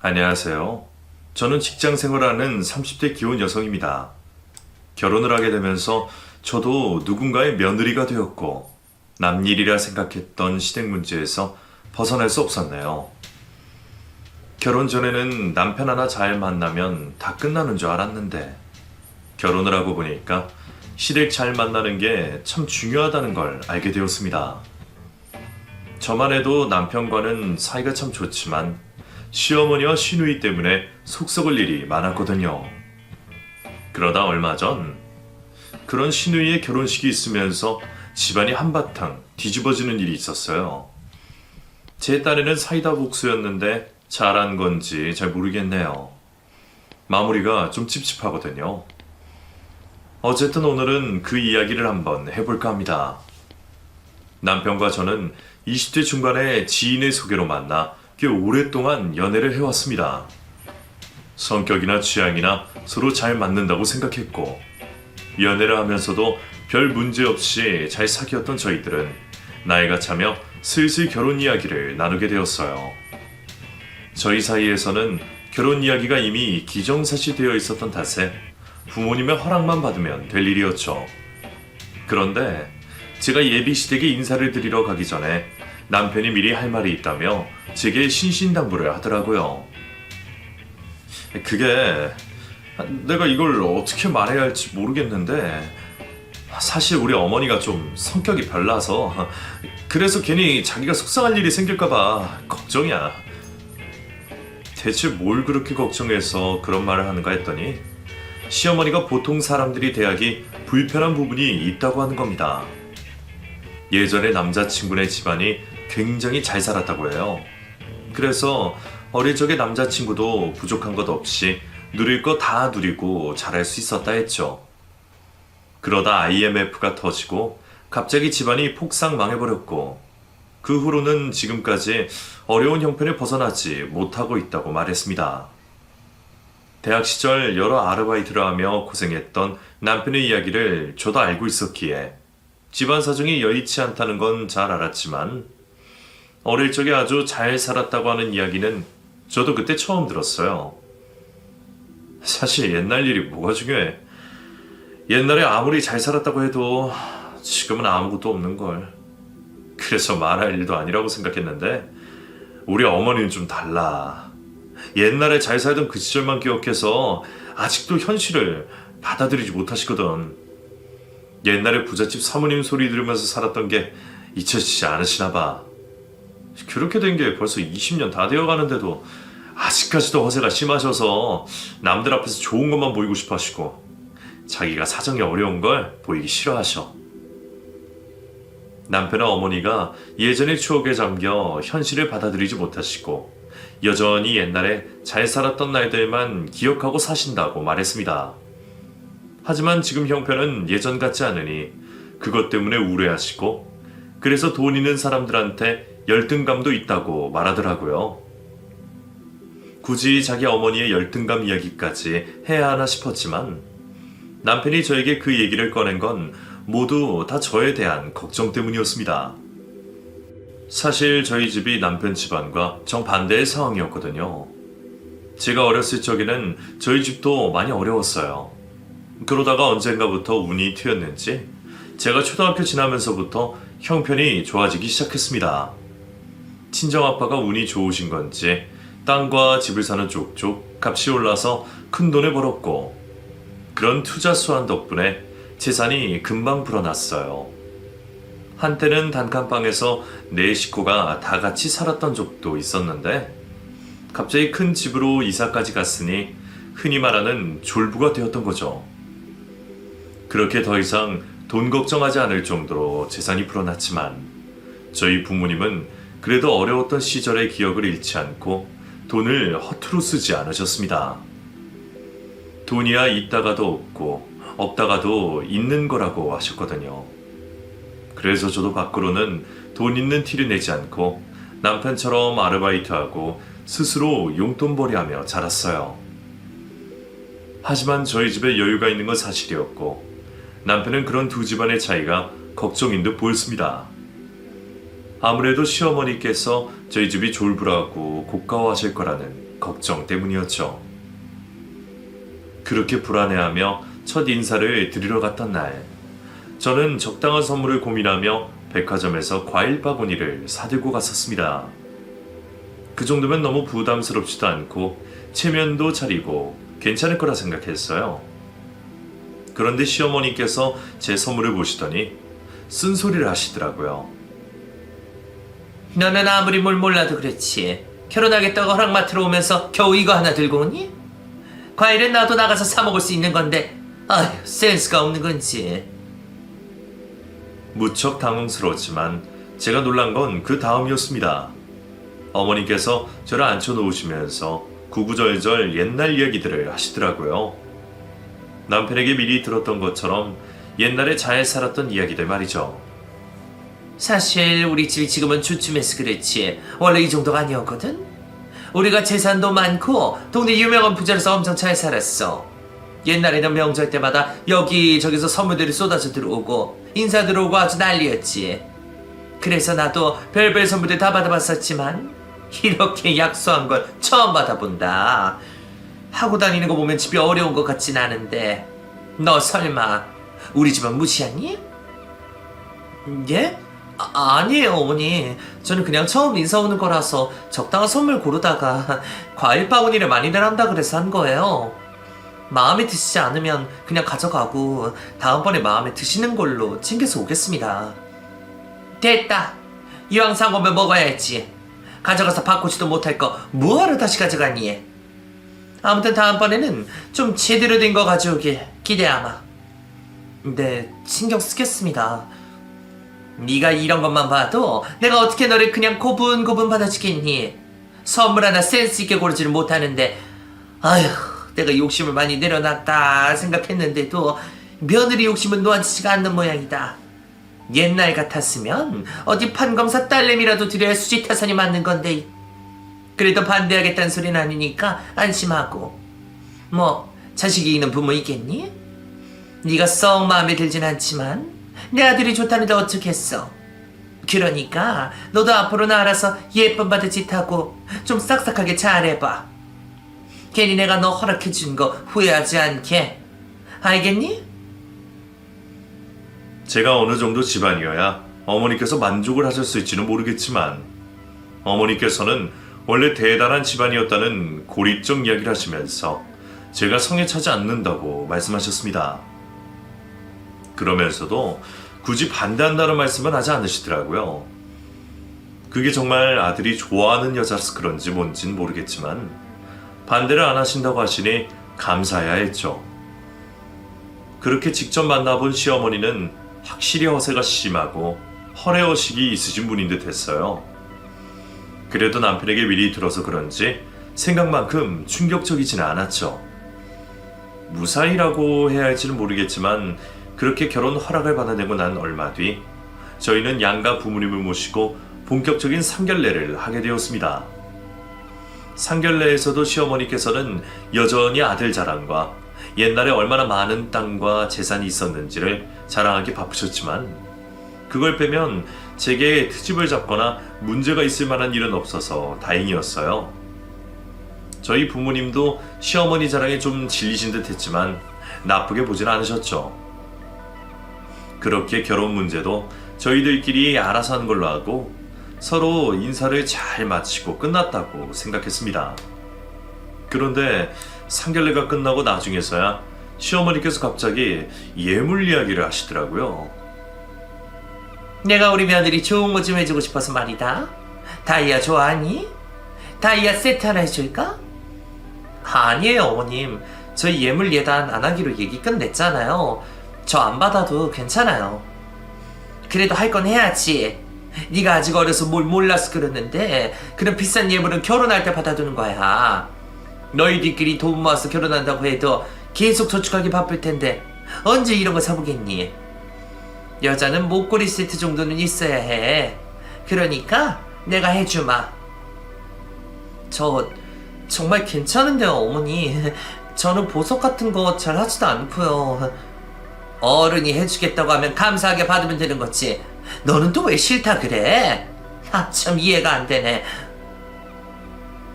안녕하세요. 저는 직장 생활하는 30대 기혼 여성입니다. 결혼을 하게 되면서 저도 누군가의 며느리가 되었고, 남일이라 생각했던 시댁 문제에서 벗어날 수 없었네요. 결혼 전에는 남편 하나 잘 만나면 다 끝나는 줄 알았는데, 결혼을 하고 보니까 시댁 잘 만나는 게 참 중요하다는 걸 알게 되었습니다. 저만 해도 남편과는 사이가 참 좋지만, 시어머니와 시누이 때문에 속 썩을 일이 많았거든요. 그러다 얼마 전 그런 시누이의 결혼식이 있으면서 집안이 한바탕 뒤집어지는 일이 있었어요. 제 딸에는 사이다 복수였는데 잘한 건지 잘 모르겠네요. 마무리가 좀 찝찝하거든요. 어쨌든 오늘은 그 이야기를 한번 해볼까 합니다. 남편과 저는 20대 중반에 지인의 소개로 만나 꽤 오랫동안 연애를 해왔습니다. 성격이나 취향이나 서로 잘 맞는다고 생각했고, 연애를 하면서도 별 문제 없이 잘 사귀었던 저희들은 나이가 차며 슬슬 결혼 이야기를 나누게 되었어요. 저희 사이에서는 결혼 이야기가 이미 기정사실되어 있었던 탓에 부모님의 허락만 받으면 될 일이었죠. 그런데 제가 예비시댁에 인사를 드리러 가기 전에 남편이 미리 할 말이 있다며 제게 신신당부를 하더라고요. 그게 내가 이걸 어떻게 말해야 할지 모르겠는데, 사실 우리 어머니가 좀 성격이 별나서 그래서 괜히 자기가 속상할 일이 생길까봐 걱정이야. 대체 뭘 그렇게 걱정해서 그런 말을 하는가 했더니, 시어머니가 보통 사람들이 대하기 불편한 부분이 있다고 하는 겁니다. 예전에 남자친구네 집안이 굉장히 잘 살았다고 해요. 그래서 어릴 적에 남자친구도 부족한 것 없이 누릴 거 다 누리고 잘할 수 있었다 했죠. 그러다 IMF가 터지고 갑자기 집안이 폭삭 망해버렸고, 그 후로는 지금까지 어려운 형편을 벗어나지 못하고 있다고 말했습니다. 대학 시절 여러 아르바이트를 하며 고생했던 남편의 이야기를 저도 알고 있었기에 집안 사정이 여의치 않다는 건 잘 알았지만, 어릴 적에 아주 잘 살았다고 하는 이야기는 저도 그때 처음 들었어요. 사실 옛날 일이 뭐가 중요해. 옛날에 아무리 잘 살았다고 해도 지금은 아무것도 없는걸. 그래서 말할 일도 아니라고 생각했는데, 우리 어머니는 좀 달라. 옛날에 잘 살던 그 시절만 기억해서 아직도 현실을 받아들이지 못하시거든. 옛날에 부잣집 사모님 소리 들으면서 살았던 게 잊혀지지 않으시나 봐. 그렇게 된 게 벌써 20년 다 되어가는데도 아직까지도 허세가 심하셔서 남들 앞에서 좋은 것만 보이고 싶어 하시고, 자기가 사정이 어려운 걸 보이기 싫어하셔. 남편과 어머니가 예전의 추억에 잠겨 현실을 받아들이지 못하시고 여전히 옛날에 잘 살았던 날들만 기억하고 사신다고 말했습니다. 하지만 지금 형편은 예전 같지 않으니 그것 때문에 우려하시고, 그래서 돈 있는 사람들한테 열등감도 있다고 말하더라고요. 굳이 자기 어머니의 열등감 이야기까지 해야 하나 싶었지만, 남편이 저에게 그 얘기를 꺼낸 건 모두 다 저에 대한 걱정 때문이었습니다. 사실 저희 집이 남편 집안과 정반대의 상황이었거든요. 제가 어렸을 적에는 저희 집도 많이 어려웠어요. 그러다가 언젠가부터 운이 트였는지 제가 초등학교 지나면서부터 형편이 좋아지기 시작했습니다. 친정아빠가 운이 좋으신 건지 땅과 집을 사는 쪽쪽 값이 올라서 큰 돈을 벌었고, 그런 투자 수완 덕분에 재산이 금방 불어났어요. 한때는 단칸방에서 네 식구가 다 같이 살았던 적도 있었는데, 갑자기 큰 집으로 이사까지 갔으니 흔히 말하는 졸부가 되었던 거죠. 그렇게 더 이상 돈 걱정하지 않을 정도로 재산이 불어났지만, 저희 부모님은 그래도 어려웠던 시절의 기억을 잃지 않고 돈을 허투루 쓰지 않으셨습니다. 돈이야 있다가도 없고 없다가도 있는 거라고 하셨거든요. 그래서 저도 밖으로는 돈 있는 티를 내지 않고 남편처럼 아르바이트하고 스스로 용돈벌이하며 자랐어요. 하지만 저희 집에 여유가 있는 건 사실이었고, 남편은 그런 두 집안의 차이가 걱정인 듯 보였습니다. 아무래도 시어머니께서 저희 집이 졸부라고 고가워하실 거라는 걱정 때문이었죠. 그렇게 불안해하며 첫 인사를 드리러 갔던 날, 저는 적당한 선물을 고민하며 백화점에서 과일 바구니를 사들고 갔었습니다. 그 정도면 너무 부담스럽지도 않고 체면도 차리고 괜찮을 거라 생각했어요. 그런데 시어머니께서 제 선물을 보시더니 쓴소리를 하시더라고요. 너는 아무리 뭘 몰라도 그렇지. 결혼하겠다고 허락 맡으러 오면서 겨우 이거 하나 들고 오니? 과일은 나도 나가서 사 먹을 수 있는 건데 아휴 센스가 없는 건지. 무척 당황스러웠지만 제가 놀란 건 그 다음이었습니다. 어머니께서 저를 앉혀놓으시면서 구구절절 옛날 이야기들을 하시더라고요. 남편에게 미리 들었던 것처럼 옛날에 잘 살았던 이야기들 말이죠. 사실 우리 집이 지금은 주춤해서 그렇지 원래 이 정도가 아니었거든? 우리가 재산도 많고 동네 유명한 부자로서 엄청 잘 살았어. 옛날에는 명절 때마다 여기저기서 선물들이 쏟아져 들어오고 인사 들어오고 아주 난리였지. 그래서 나도 별별 선물들 다 받아봤었지만 이렇게 약소한 걸 처음 받아본다. 하고 다니는 거 보면 집이 어려운 것 같진 않은데 너 설마 우리 집은 무시하니? 예? 아니에요 어머니. 저는 그냥 처음 인사 오는 거라서 적당한 선물 고르다가 과일 바구니를 많이들 한다 그래서 한 거예요. 마음에 드시지 않으면 그냥 가져가고 다음번에 마음에 드시는 걸로 챙겨서 오겠습니다. 됐다. 이왕 산 거면 먹어야지. 가져가서 바꾸지도 못할 거 뭐하러 다시 가져가니? 아무튼 다음번에는 좀 제대로 된 거 가져오길 기대하마. 네, 신경 쓰겠습니다. 네가 이런 것만 봐도 내가 어떻게 너를 그냥 고분고분 받아주겠니? 선물 하나 센스 있게 고르지를 못하는데 아휴 내가 욕심을 많이 내려놨다 생각했는데도 며느리 욕심은 놓아지지가 않는 모양이다. 옛날 같았으면 어디 판검사 딸내미라도 드려야 수지타산이 맞는 건데 그래도 반대하겠다는 소리는 아니니까 안심하고. 뭐 자식이 있는 부모 있겠니? 네가 썩 마음에 들진 않지만 내 아들이 좋다는데 어쩌겠어. 그러니까 너도 앞으로는 알아서 예쁜 바느짓하고 좀 싹싹하게 잘해봐. 괜히 내가 너 허락해준 거 후회하지 않게. 알겠니? 제가 어느 정도 집안이어야 어머니께서 만족을 하셨을지는 모르겠지만 어머니께서는 원래 대단한 집안이었다는 고리적 이야기를 하시면서 제가 성에 차지 않는다고 말씀하셨습니다. 그러면서도 굳이 반대한다는 말씀은 하지 않으시더라고요. 그게 정말 아들이 좋아하는 여자라서 그런지 뭔진 모르겠지만 반대를 안 하신다고 하시니 감사해야 했죠. 그렇게 직접 만나본 시어머니는 확실히 허세가 심하고 허례허식이 있으신 분인 듯 했어요. 그래도 남편에게 미리 들어서 그런지 생각만큼 충격적이지는 않았죠. 무사히라고 해야 할지는 모르겠지만 그렇게 결혼 허락을 받아내고 난 얼마 뒤 저희는 양가 부모님을 모시고 본격적인 상견례를 하게 되었습니다. 상견례에서도 시어머니께서는 여전히 아들 자랑과 옛날에 얼마나 많은 땅과 재산이 있었는지를 자랑하기 바쁘셨지만 그걸 빼면 제게 트집을 잡거나 문제가 있을 만한 일은 없어서 다행이었어요. 저희 부모님도 시어머니 자랑에 좀 질리신 듯 했지만 나쁘게 보진 않으셨죠. 그렇게 결혼 문제도 저희들끼리 알아서 하는 걸로 하고 서로 인사를 잘 마치고 끝났다고 생각했습니다. 그런데 상견례가 끝나고 나중에서야 시어머니께서 갑자기 예물 이야기를 하시더라고요. 내가 우리 며느리 좋은 거 좀 해주고 싶어서 말이다. 다이아 좋아하니? 다이아 세트 하나 해줄까? 아니에요 어머님. 저희 예물 예단 안 하기로 얘기 끝냈잖아요. 저 안 받아도 괜찮아요. 그래도 할 건 해야지. 네가 아직 어려서 뭘 몰라서 그러는데 그런 비싼 예물은 결혼할 때 받아두는 거야. 너희들끼리 돈 모아서 결혼한다고 해도 계속 저축하기 바쁠 텐데 언제 이런 거 사보겠니? 여자는 목걸이 세트 정도는 있어야 해. 그러니까 내가 해주마. 저 정말 괜찮은데요 어머니. 저는 보석 같은 거 잘 하지도 않고요. 어른이 해주겠다고 하면 감사하게 받으면 되는 거지. 너는 또 왜 싫다 그래? 아 참 이해가 안 되네.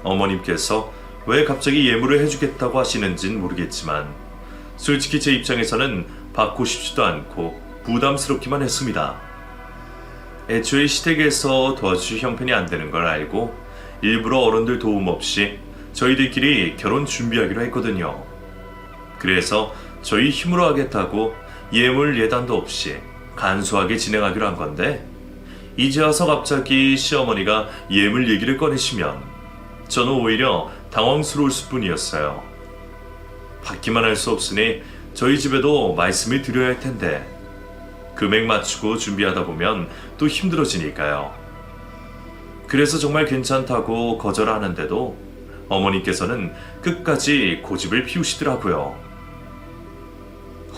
어머님께서 왜 갑자기 예물을 해주겠다고 하시는진 모르겠지만 솔직히 제 입장에서는 받고 싶지도 않고 부담스럽기만 했습니다. 애초에 시댁에서 도와주실 형편이 안 되는 걸 알고 일부러 어른들 도움 없이 저희들끼리 결혼 준비하기로 했거든요. 그래서 저희 힘으로 하겠다고 예물 예단도 없이 간소하게 진행하기로 한 건데 이제 와서 갑자기 시어머니가 예물 얘기를 꺼내시면 저는 오히려 당황스러울 뿐이었어요. 받기만 할 수 없으니 저희 집에도 말씀을 드려야 할 텐데 금액 맞추고 준비하다 보면 또 힘들어지니까요. 그래서 정말 괜찮다고 거절하는데도 어머니께서는 끝까지 고집을 피우시더라고요.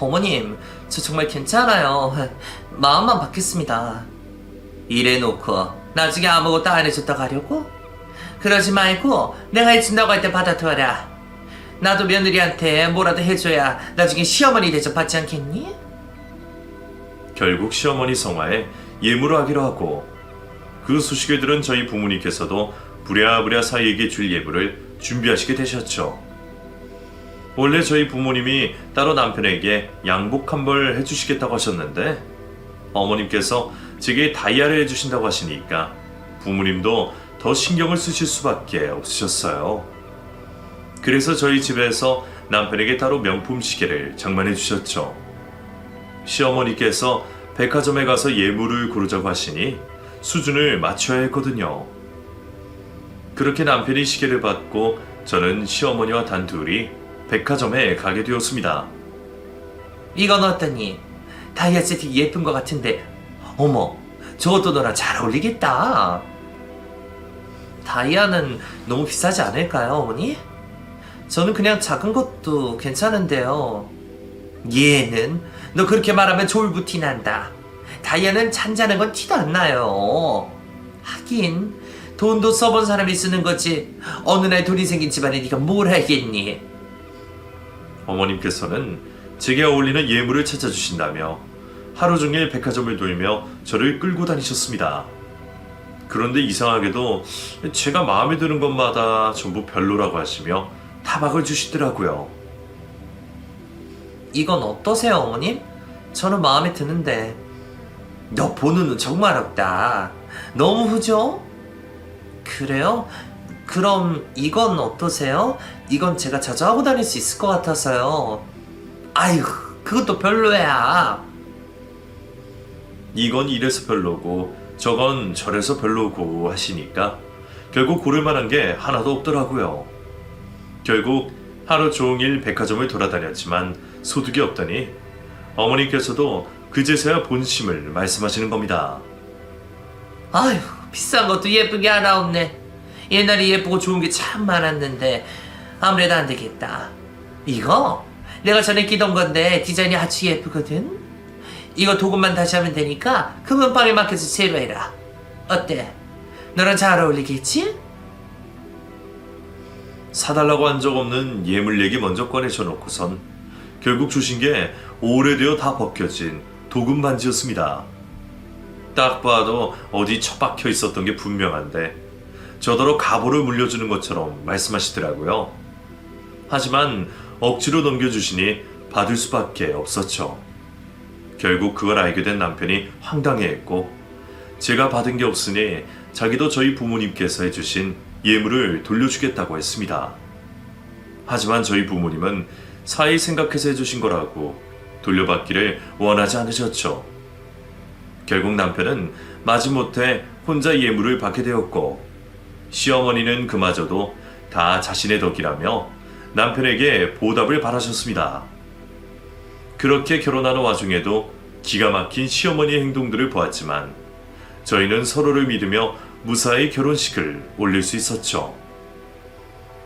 어머님, 저 정말 괜찮아요. 마음만 받겠습니다. 이래놓고 나중에 아무것도 안 해줬다고 하려고? 그러지 말고 내가 해준다고 할 때 받아둬라. 나도 며느리한테 뭐라도 해줘야 나중에 시어머니 대접 받지 않겠니? 결국 시어머니 성화에 예물을 하기로 하고 그 소식을 들은 저희 부모님께서도 부랴부랴 사위에게 줄 예물을 준비하시게 되셨죠. 원래 저희 부모님이 따로 남편에게 양복 한 벌 해주시겠다고 하셨는데 어머님께서 제게 다이아를 해주신다고 하시니까 부모님도 더 신경을 쓰실 수밖에 없으셨어요. 그래서 저희 집에서 남편에게 따로 명품 시계를 장만해 주셨죠. 시어머니께서 백화점에 가서 예물을 고르자고 하시니 수준을 맞춰야 했거든요. 그렇게 남편이 시계를 받고 저는 시어머니와 단둘이 백화점에 가게 되었습니다. 이건 어떠니? 다이아 세트 예쁜 것 같은데 어머, 저것도 너랑 잘 어울리겠다. 다이아는 너무 비싸지 않을까요, 어머니? 저는 그냥 작은 것도 괜찮은데요. 얘는 너 그렇게 말하면 졸부티 난다. 다이아는 잔잔한 건 티도 안 나요. 하긴 돈도 써본 사람이 쓰는 거지 어느 날 돈이 생긴 집안에 네가 뭘 알겠니? 어머님께서는 제게 어울리는 예물을 찾아주신다며 하루 종일 백화점을 돌며 저를 끌고 다니셨습니다. 그런데 이상하게도 제가 마음에 드는 것마다 전부 별로라고 하시며 타박을 주시더라고요. 이건 어떠세요, 어머님? 저는 마음에 드는데. 너 보는 눈 정말 없다. 너무 후져? 그래요? 그럼 이건 어떠세요? 이건 제가 자주 하고 다닐 수 있을 것 같아서요. 아이고, 그것도 별로야. 이건 이래서 별로고 저건 저래서 별로고 하시니까 결국 고를 만한 게 하나도 없더라고요. 결국 하루 종일 백화점을 돌아다녔지만 소득이 없더니 어머니께서도 그제서야 본심을 말씀하시는 겁니다. 아휴, 비싼 것도 예쁜 게 하나 없네. 옛날에 예쁘고 좋은 게 참 많았는데 아무래도 안 되겠다. 이거 내가 전에 끼던 건데 디자인이 아주 예쁘거든. 이거 도금만 다시 하면 되니까 금은방에 맡겨서 새로 해라. 어때? 너랑 잘 어울리겠지? 사달라고 한 적 없는 예물 얘기 먼저 꺼내셔 놓고선 결국 주신 게 오래되어 다 벗겨진 도금 반지였습니다. 딱 봐도 어디 처박혀 있었던 게 분명한데 저더러 가보를 물려주는 것처럼 말씀하시더라고요. 하지만 억지로 넘겨주시니 받을 수밖에 없었죠. 결국 그걸 알게 된 남편이 황당해했고 제가 받은 게 없으니 자기도 저희 부모님께서 해주신 예물을 돌려주겠다고 했습니다. 하지만 저희 부모님은 사이 생각해서 해주신 거라고 돌려받기를 원하지 않으셨죠. 결국 남편은 마지못해 혼자 예물을 받게 되었고 시어머니는 그마저도 다 자신의 덕이라며 남편에게 보답을 바라셨습니다. 그렇게 결혼하는 와중에도 기가 막힌 시어머니의 행동들을 보았지만 저희는 서로를 믿으며 무사히 결혼식을 올릴 수 있었죠.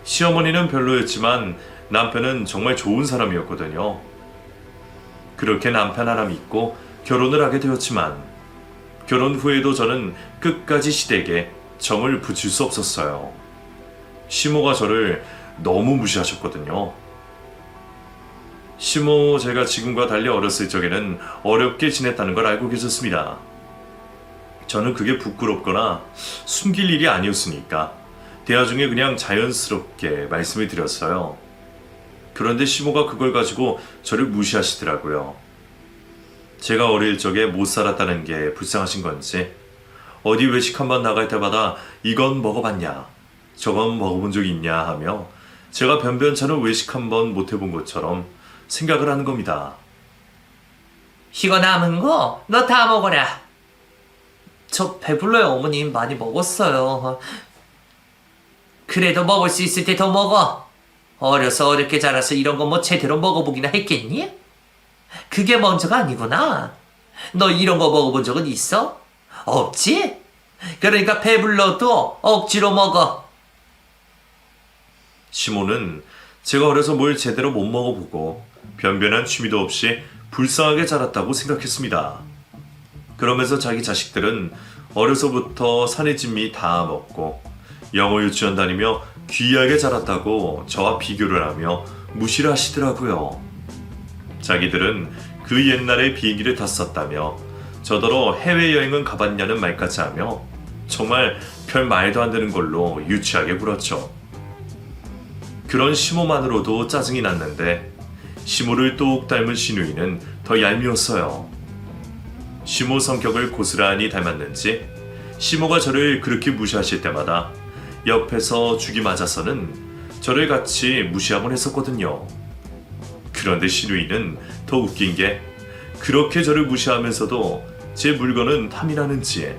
시어머니는 별로였지만 남편은 정말 좋은 사람이었거든요. 그렇게 남편 하나 믿고 결혼을 하게 되었지만 결혼 후에도 저는 끝까지 시댁에 정을 붙일 수 없었어요. 시모가 저를 너무 무시하셨거든요. 시모 제가 지금과 달리 어렸을 적에는 어렵게 지냈다는 걸 알고 계셨습니다. 저는 그게 부끄럽거나 숨길 일이 아니었으니까 대화 중에 그냥 자연스럽게 말씀을 드렸어요. 그런데 시모가 그걸 가지고 저를 무시하시더라고요. 제가 어릴 적에 못 살았다는 게 불쌍하신 건지 어디 외식 한번 나갈 때마다 이건 먹어봤냐, 저건 먹어본 적 있냐 하며 제가 변변찮은 외식 한번 못 해본 것처럼 생각을 하는 겁니다. 이거 남은 거 너 다 먹어라. 저 배불러요, 어머님. 많이 먹었어요. 그래도 먹을 수 있을 때 더 먹어. 어려서 어렵게 자라서 이런 거 뭐 제대로 먹어보기나 했겠니? 그게 먼저가 아니구나. 너 이런 거 먹어본 적은 있어? 없지? 그러니까 배불러도 억지로 먹어. 시모는 제가 어려서 뭘 제대로 못 먹어보고 변변한 취미도 없이 불쌍하게 자랐다고 생각했습니다. 그러면서 자기 자식들은 어려서부터 산의 진미 다 먹고 영어 유치원 다니며 귀하게 자랐다고 저와 비교를 하며 무시를 하시더라고요. 자기들은 그 옛날에 비행기를 탔었다며 저더러 해외여행은 가봤냐는 말까지 하며 정말 별 말도 안 되는 걸로 유치하게 굴었죠. 그런 시모만으로도 짜증이 났는데 시모를 똑 닮은 시누이는 더 얄미웠어요. 시모 성격을 고스란히 닮았는지 시모가 저를 그렇게 무시하실 때마다 옆에서 죽이 맞아서는 저를 같이 무시하곤 했었거든요. 그런데 시누이는 더 웃긴 게 그렇게 저를 무시하면서도 제 물건은 탐이 나는지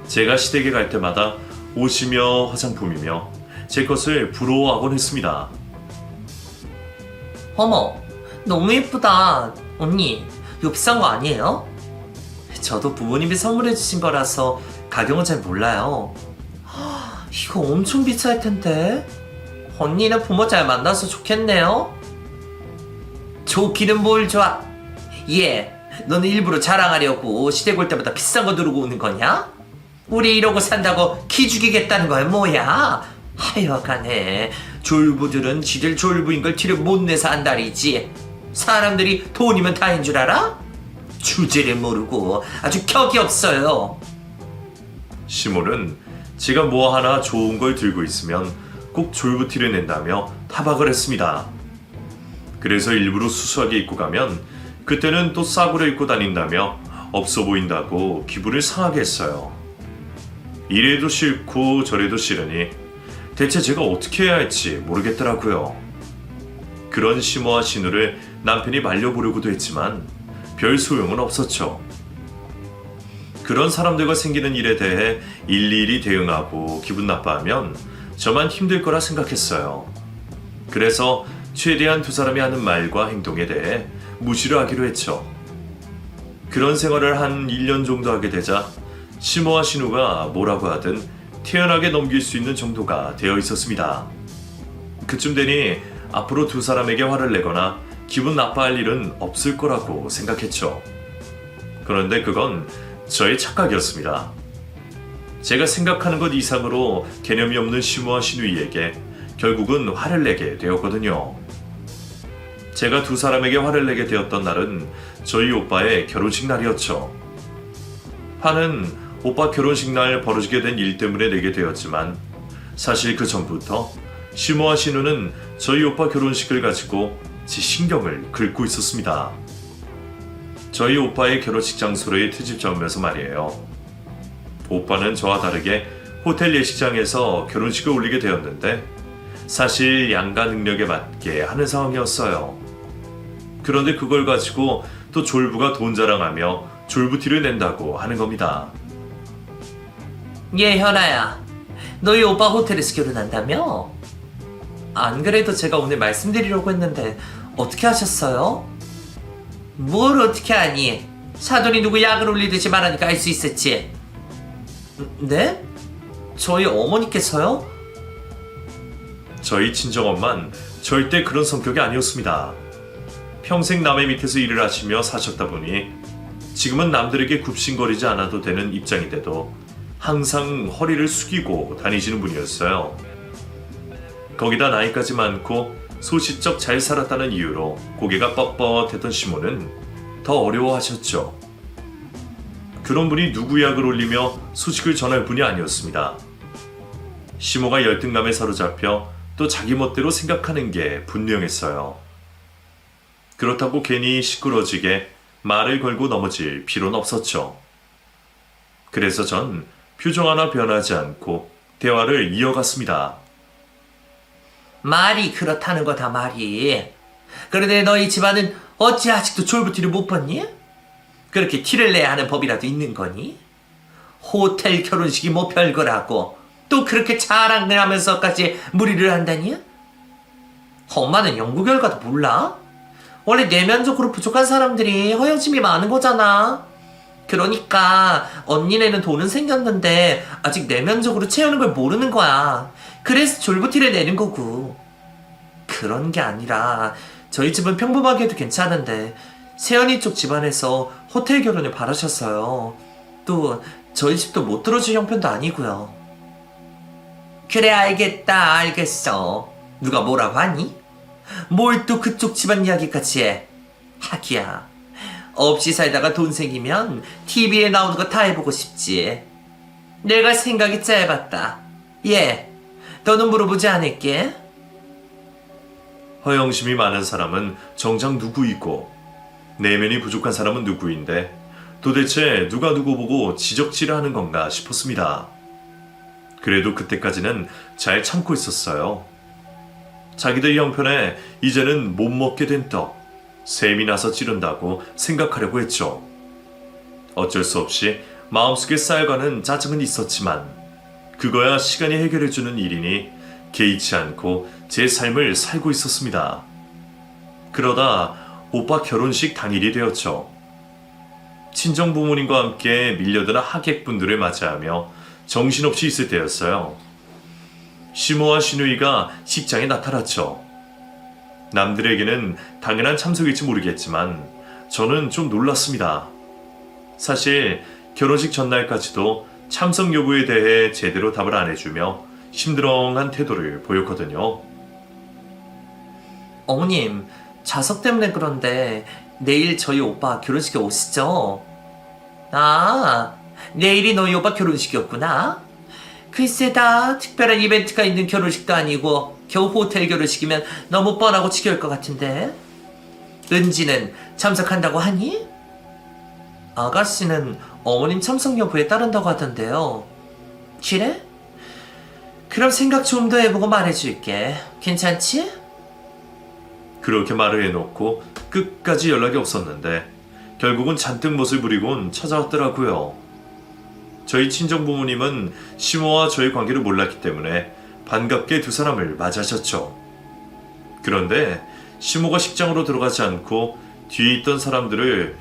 제가 시댁에 갈 때마다 옷이며 화장품이며 제 것을 부러워하곤 했습니다. 어머, 너무 예쁘다. 언니, 이거 비싼 거 아니에요? 저도 부모님이 선물해 주신 거라서 가격은 잘 몰라요. 이거 엄청 비쌀 텐데. 언니는 부모 잘 만나서 좋겠네요. 좋기는 뭘 좋아. 얘, 너는 일부러 자랑하려고 시댁 올 때마다 비싼 거 누르고 오는 거냐? 우리 이러고 산다고 키 죽이겠다는 거야 뭐야? 하여간에 졸부들은 지들 졸부인 걸 티를 못 내서 안달이지. 사람들이 돈이면 다인 줄 알아? 주제를 모르고 아주 격이 없어요. 시모는 제가 뭐 하나 좋은 걸 들고 있으면 꼭 졸부티를 낸다며 타박을 했습니다. 그래서 일부러 수수하게 입고 가면 그때는 또 싸구려 입고 다닌다며 없어 보인다고 기분을 상하게 했어요. 이래도 싫고 저래도 싫으니 대체 제가 어떻게 해야 할지 모르겠더라고요. 그런 시모와 시누를 남편이 말려보려고도 했지만 별 소용은 없었죠. 그런 사람들과 생기는 일에 대해 일일이 대응하고 기분 나빠하면 저만 힘들 거라 생각했어요. 그래서 최대한 두 사람이 하는 말과 행동에 대해 무시를 하기로 했죠. 그런 생활을 한 1년 정도 하게 되자 시모와 시누가 뭐라고 하든 태연하게 넘길 수 있는 정도가 되어 있었습니다. 그쯤 되니 앞으로 두 사람에게 화를 내거나 기분 나빠할 일은 없을 거라고 생각했죠. 그런데 그건 저의 착각이었습니다. 제가 생각하는 것 이상으로 개념이 없는 시모와 시누이에게 결국은 화를 내게 되었거든요. 제가 두 사람에게 화를 내게 되었던 날은 저희 오빠의 결혼식 날이었죠. 화는 오빠 결혼식 날 벌어지게 된 일 때문에 내게 되었지만 사실 그 전부터 시모와 시누는 저희 오빠 결혼식을 가지고 제 신경을 긁고 있었습니다. 저희 오빠의 결혼식 장소를 트집 잡으면서 말이에요. 오빠는 저와 다르게 호텔 예식장에서 결혼식을 올리게 되었는데 사실 양가 능력에 맞게 하는 상황이었어요. 그런데 그걸 가지고 또 졸부가 돈 자랑하며 졸부티를 낸다고 하는 겁니다. 얘 현아야, 너희 오빠 호텔에서 결혼한다며? 안 그래도 제가 오늘 말씀드리려고 했는데 어떻게 하셨어요? 뭘 어떻게 하니? 사돈이 누구 약을 올리듯이 말하니까 알 수 있었지. 네? 저희 어머니께서요? 저희 친정엄만 절대 그런 성격이 아니었습니다. 평생 남의 밑에서 일을 하시며 사셨다 보니 지금은 남들에게 굽신거리지 않아도 되는 입장인데도 항상 허리를 숙이고 다니시는 분이었어요. 거기다 나이까지 많고 소시적 잘 살았다는 이유로 고개가 뻣뻣했던 시모는 더 어려워하셨죠. 그런 분이 누구 약을 올리며 소식을 전할 분이 아니었습니다. 시모가 열등감에 사로잡혀 또 자기 멋대로 생각하는 게 분명했어요. 그렇다고 괜히 시끄러지게 말을 걸고 넘어질 필요는 없었죠. 그래서 전 표정 하나 변하지 않고 대화를 이어갔습니다. 말이 그렇다는 거다 말이. 그런데 너희 집안은 어찌 아직도 졸부티를 못 봤니? 그렇게 티를 내야 하는 법이라도 있는 거니? 호텔 결혼식이 뭐 별거라고 또 그렇게 자랑을 하면서까지 무리를 한다니? 엄마는 연구 결과도 몰라? 원래 내면적으로 부족한 사람들이 허영심이 많은 거잖아. 그러니까 언니네는 돈은 생겼는데 아직 내면적으로 채우는 걸 모르는 거야. 그래서 졸부티를 내는 거고. 그런 게 아니라 저희 집은 평범하게 해도 괜찮은데 세연이 쪽 집안에서 호텔 결혼을 바라셨어요. 또 저희 집도 못 들어줄 형편도 아니고요. 그래 알겠다 알겠어. 누가 뭐라고 하니? 뭘 또 그쪽 집안 이야기까지 해. 하기야 없이 살다가 돈 생기면 TV에 나오는 거 다 해보고 싶지. 내가 생각이 짧았다. 예, 더는 물어보지 않을게. 허영심이 많은 사람은 정작 누구이고 내면이 부족한 사람은 누구인데 도대체 누가 누구 보고 지적질하는 건가 싶었습니다. 그래도 그때까지는 잘 참고 있었어요. 자기들 형편에 이제는 못 먹게 된 떡, 셈이 나서 찌른다고 생각하려고 했죠. 어쩔 수 없이 마음속에 쌓여가는 짜증은 있었지만 그거야 시간이 해결해주는 일이니 개의치 않고 제 삶을 살고 있었습니다. 그러다 오빠 결혼식 당일이 되었죠. 친정 부모님과 함께 밀려드는 하객분들을 맞이하며 정신없이 있을 때였어요. 시모와 시누이가 식장에 나타났죠. 남들에게는 당연한 참석일지 모르겠지만 저는 좀 놀랐습니다. 사실 결혼식 전날까지도 참석 여부에 대해 제대로 답을 안 해주며 심드렁한 태도를 보였거든요. 어머님, 자석 때문에 그런데 내일 저희 오빠 결혼식에 오시죠? 아, 내일이 너희 오빠 결혼식이었구나. 글쎄다, 특별한 이벤트가 있는 결혼식도 아니고 겨우 호텔 결혼식이면 너무 뻔하고 지겨울 것 같은데. 은지는 참석한다고 하니? 아가씨는 어머님 참석 여부에 따른다고 하던데요. 그래? 그럼 생각 좀 더 해보고 말해줄게. 괜찮지? 그렇게 말을 해놓고 끝까지 연락이 없었는데 결국은 잔뜩 멋을 부리곤 찾아왔더라고요. 저희 친정 부모님은 시모와 저의 관계를 몰랐기 때문에 반갑게 두 사람을 맞이하셨죠. 그런데 시모가 식장으로 들어가지 않고 뒤에 있던 사람들을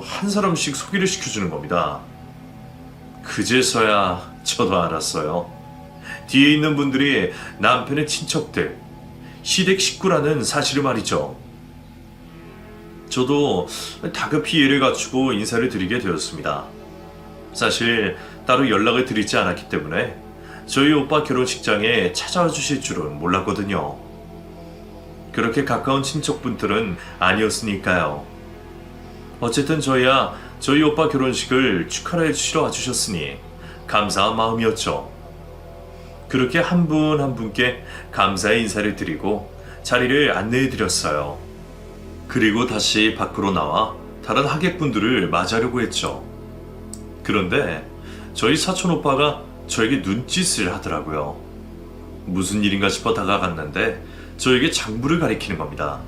한 사람씩 소개를 시켜주는 겁니다. 그제서야 저도 알았어요. 뒤에 있는 분들이 남편의 친척들, 시댁 식구라는 사실을 말이죠. 저도 다급히 예를 갖추고 인사를 드리게 되었습니다. 사실 따로 연락을 드리지 않았기 때문에 저희 오빠 결혼식장에 찾아와 주실 줄은 몰랐거든요. 그렇게 가까운 친척분들은 아니었으니까요. 어쨌든 저희야 저희 오빠 결혼식을 축하를 해주시러 와주셨으니 감사한 마음이었죠. 그렇게 한 분 한 분께 감사의 인사를 드리고 자리를 안내해 드렸어요. 그리고 다시 밖으로 나와 다른 하객분들을 맞이하려고 했죠. 그런데 저희 사촌 오빠가 저에게 눈짓을 하더라고요. 무슨 일인가 싶어 다가갔는데 저에게 장부를 가리키는 겁니다.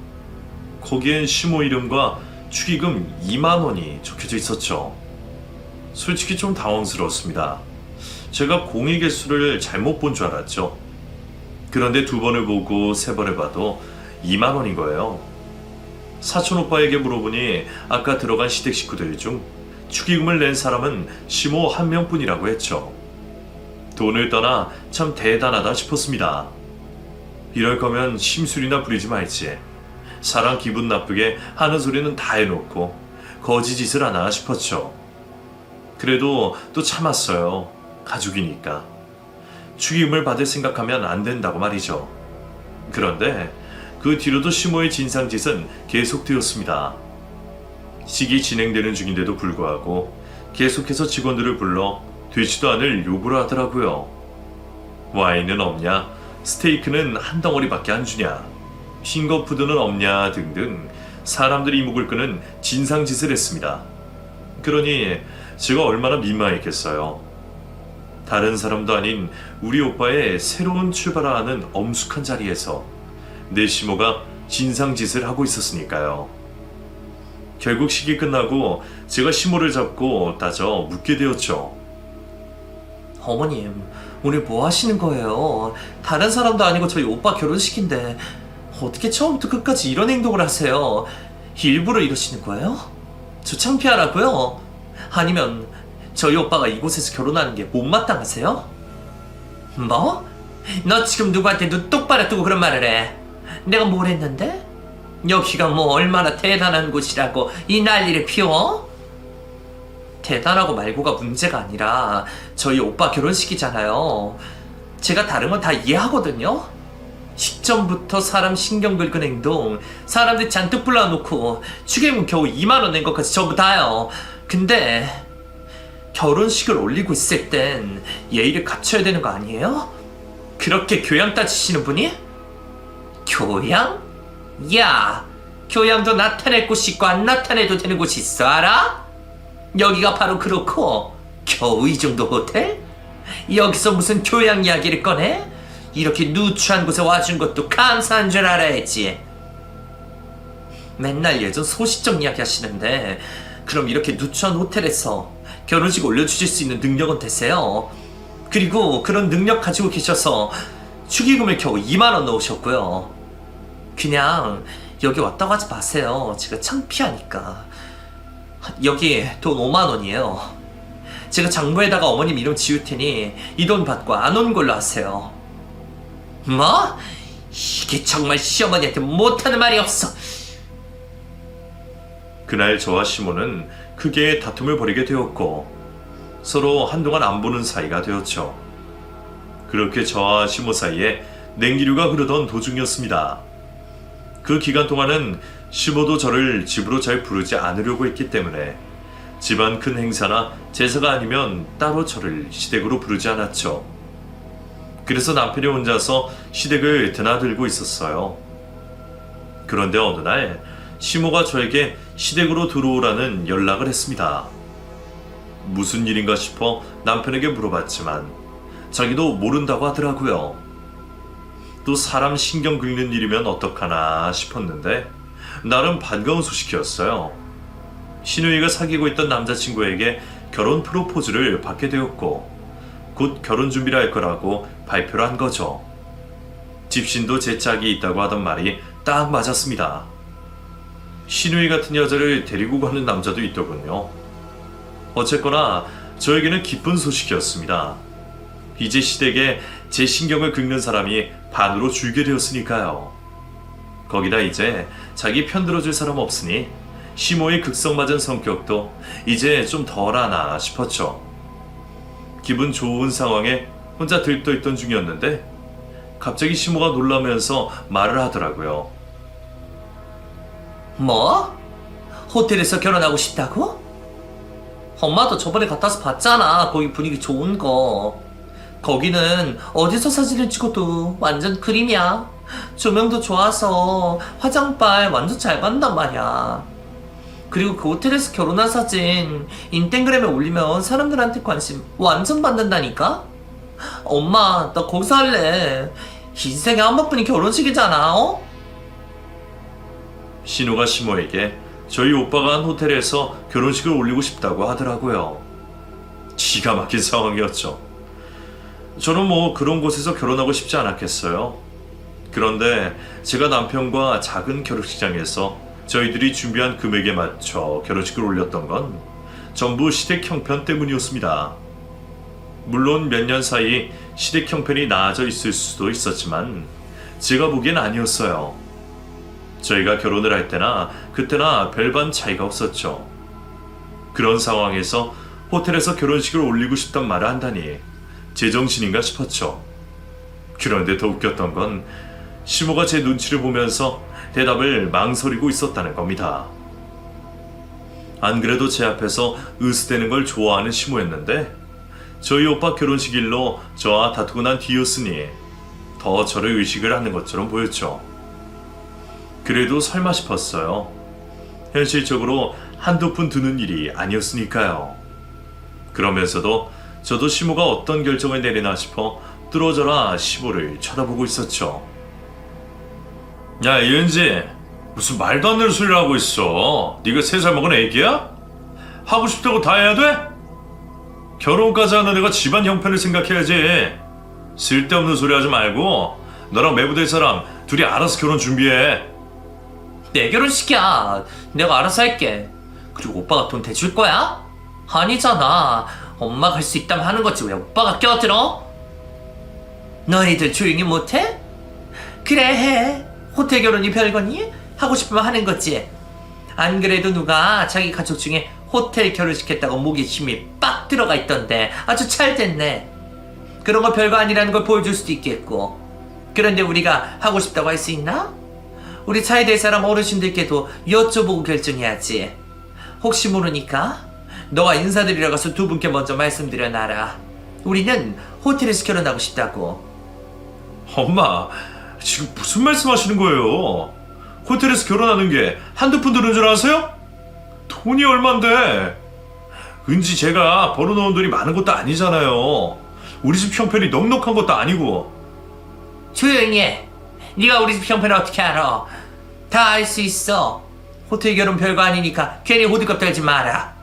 거기엔 시모 이름과 축의금 2만 원이 적혀져 있었죠. 솔직히 좀 당황스러웠습니다. 제가 공의 개수를 잘못 본 줄 알았죠. 그런데 두 번을 보고 세 번을 봐도 2만 원인 거예요. 사촌 오빠에게 물어보니 아까 들어간 시댁 식구들 중 축의금을 낸 사람은 시모 한 명뿐이라고 했죠. 돈을 떠나 참 대단하다 싶었습니다. 이럴 거면 심술이나 부리지 말지. 사람 기분 나쁘게 하는 소리는 다 해놓고 거지짓을 하나 싶었죠. 그래도 또 참았어요. 가족이니까. 축의금을 받을 생각하면 안 된다고 말이죠. 그런데 그 뒤로도 시모의 진상짓은 계속되었습니다. 식이 진행되는 중인데도 불구하고 계속해서 직원들을 불러 되지도 않을 요구를 하더라고요. 와인은 없냐? 스테이크는 한 덩어리밖에 안 주냐? 핑거푸드는 없냐? 등등 사람들이 이목을 끄는 진상짓을 했습니다. 그러니 제가 얼마나 민망했겠어요. 다른 사람도 아닌 우리 오빠의 새로운 출발을 하는 엄숙한 자리에서 내 시모가 진상짓을 하고 있었으니까요. 결국 식이 끝나고 제가 시모를 잡고 따져 묻게 되었죠. 어머님, 오늘 뭐 하시는 거예요? 다른 사람도 아니고 저희 오빠 결혼식인데 어떻게 처음부터 끝까지 이런 행동을 하세요? 일부러 이러시는 거예요? 저 창피하라고요? 아니면 저희 오빠가 이곳에서 결혼하는 게 못마땅하세요? 뭐? 너 지금 누구한테 눈 똑바로 뜨고 그런 말을 해? 내가 뭘 했는데? 여기가 뭐 얼마나 대단한 곳이라고 이 난리를 피워? 대단하고 말고가 문제가 아니라 저희 오빠 결혼식이잖아요. 제가 다른 건 다 이해하거든요. 식전부터 사람 신경 긁은 행동, 사람들 잔뜩 불러놓고 축의금 겨우 2만 원 낸 것까지 전부 다요. 근데 결혼식을 올리고 있을 땐 예의를 갖춰야 되는 거 아니에요? 그렇게 교양 따지시는 분이? 교양? 야, 교양도 나타낼 곳이 있고 안 나타내도 되는 곳이 있어, 알아? 여기가 바로 그렇고 겨우 이 정도 호텔? 여기서 무슨 교양 이야기를 꺼내? 이렇게 누추한 곳에 와준 것도 감사한 줄 알아야지. 맨날 예전 소시적 이야기 하시는데 그럼 이렇게 누추한 호텔에서 결혼식 올려주실 수 있는 능력은 되세요. 그리고 그런 능력 가지고 계셔서 축의금을 겨우 2만 원 넣으셨고요. 그냥 여기 왔다고 하지 마세요. 제가 창피하니까. 여기 돈 5만 원이에요. 제가 장부에다가 어머님 이름 지울 테니 이 돈 받고 안 온 걸로 하세요. 뭐? 이게 정말 시어머니한테 못하는 말이 없어. 그날 저와 시모는 크게 다툼을 벌이게 되었고 서로 한동안 안 보는 사이가 되었죠. 그렇게 저와 시모 사이에 냉기류가 흐르던 도중이었습니다. 그 기간 동안은 시모도 저를 집으로 잘 부르지 않으려고 했기 때문에 집안 큰 행사나 제사가 아니면 따로 저를 시댁으로 부르지 않았죠. 그래서 남편이 혼자서 시댁을 드나들고 있었어요. 그런데 어느 날 시모가 저에게 시댁으로 들어오라는 연락을 했습니다. 무슨 일인가 싶어 남편에게 물어봤지만 자기도 모른다고 하더라고요. 또 사람 신경 긁는 일이면 어떡하나 싶었는데 나름 반가운 소식이었어요. 신우이가 사귀고 있던 남자친구에게 결혼 프로포즈를 받게 되었고 곧 결혼 준비를 할 거라고 발표를 한 거죠. 집신도 제 짝이 있다고 하던 말이 딱 맞았습니다. 신우이 같은 여자를 데리고 가는 남자도 있더군요. 어쨌거나 저에게는 기쁜 소식이었습니다. 이제 시댁에 제 신경을 긁는 사람이 반으로 줄게 되었으니까요. 거기다 이제 자기 편들어줄 사람 없으니 시모의 극성맞은 성격도 이제 좀 덜하나 싶었죠. 기분 좋은 상황에 혼자 들떠있던 중이었는데 갑자기 시모가 놀라면서 말을 하더라고요. 뭐? 호텔에서 결혼하고 싶다고? 엄마도 저번에 갔다 와서 봤잖아. 거기 분위기 좋은 거. 거기는 어디서 사진을 찍어도 완전 그림이야. 조명도 좋아서 화장빨 완전 잘 받는단 말이야. 그리고 그 호텔에서 결혼한 사진 인스타그램에 올리면 사람들한테 관심 완전 받는다니까? 엄마, 나 거기서 할래. 인생에 한 번뿐인 결혼식이잖아, 어? 신우가 시모에게 저희 오빠가 한 호텔에서 결혼식을 올리고 싶다고 하더라고요. 기가 막힌 상황이었죠. 저는 뭐 그런 곳에서 결혼하고 싶지 않았겠어요. 그런데 제가 남편과 작은 결혼식장에서 저희들이 준비한 금액에 맞춰 결혼식을 올렸던 건 전부 시댁 형편 때문이었습니다. 물론 몇 년 사이 시댁 형편이 나아져 있을 수도 있었지만 제가 보기엔 아니었어요. 저희가 결혼을 할 때나 그때나 별반 차이가 없었죠. 그런 상황에서 호텔에서 결혼식을 올리고 싶단 말을 한다니 제정신인가 싶었죠. 그런데 더 웃겼던 건 시모가 제 눈치를 보면서 대답을 망설이고 있었다는 겁니다. 안 그래도 제 앞에서 으스대는 걸 좋아하는 시모였는데 저희 오빠 결혼식 일로 저와 다투고 난 뒤였으니 더 저를 의식을 하는 것처럼 보였죠. 그래도 설마 싶었어요. 현실적으로 한두 푼 드는 일이 아니었으니까요. 그러면서도 저도 시모가 어떤 결정을 내리나 싶어 뚫어져라 시모를 쳐다보고 있었죠. 야, 이은지, 무슨 말도 안 되는 소리를 하고 있어. 네가 3살 먹은 애기야? 하고 싶다고 다 해야 돼? 결혼까지 하는 애가 집안 형편을 생각해야지. 쓸데없는 소리 하지 말고 너랑 매부될 사람 둘이 알아서 결혼 준비해. 내 결혼식이야. 내가 알아서 할게. 그리고 오빠가 돈 대줄 거야? 아니잖아. 엄마가 할 수 있다면 하는 거지 왜 오빠가 껴들어? 너희들 조용히 못해? 그래 해. 호텔 결혼이 별거니? 하고 싶으면 하는 거지. 안 그래도 누가 자기 가족 중에 호텔 결혼시켰다고 목에 힘이 빡 들어가 있던데 아주 잘 됐네. 그런 거 별거 아니라는 걸 보여줄 수도 있겠고. 그런데 우리가 하고 싶다고 할 수 있나? 우리 차에 될 사람 어르신들께도 여쭤보고 결정해야지. 혹시 모르니까 너가 인사드리러 가서 두 분께 먼저 말씀드려 놔라. 우리는 호텔에서 결혼하고 싶다고. 엄마, 지금 무슨 말씀하시는 거예요? 호텔에서 결혼하는 게 한두 푼 드는 줄 아세요? 돈이 얼만데? 은지 제가 벌어놓은 돈이 많은 것도 아니잖아요. 우리 집 형편이 넉넉한 것도 아니고. 조용히 해. 네가 우리 집 형편을 어떻게 알아? 다 알 수 있어. 호텔 결혼 별거 아니니까 괜히 호들갑 떨지 마라.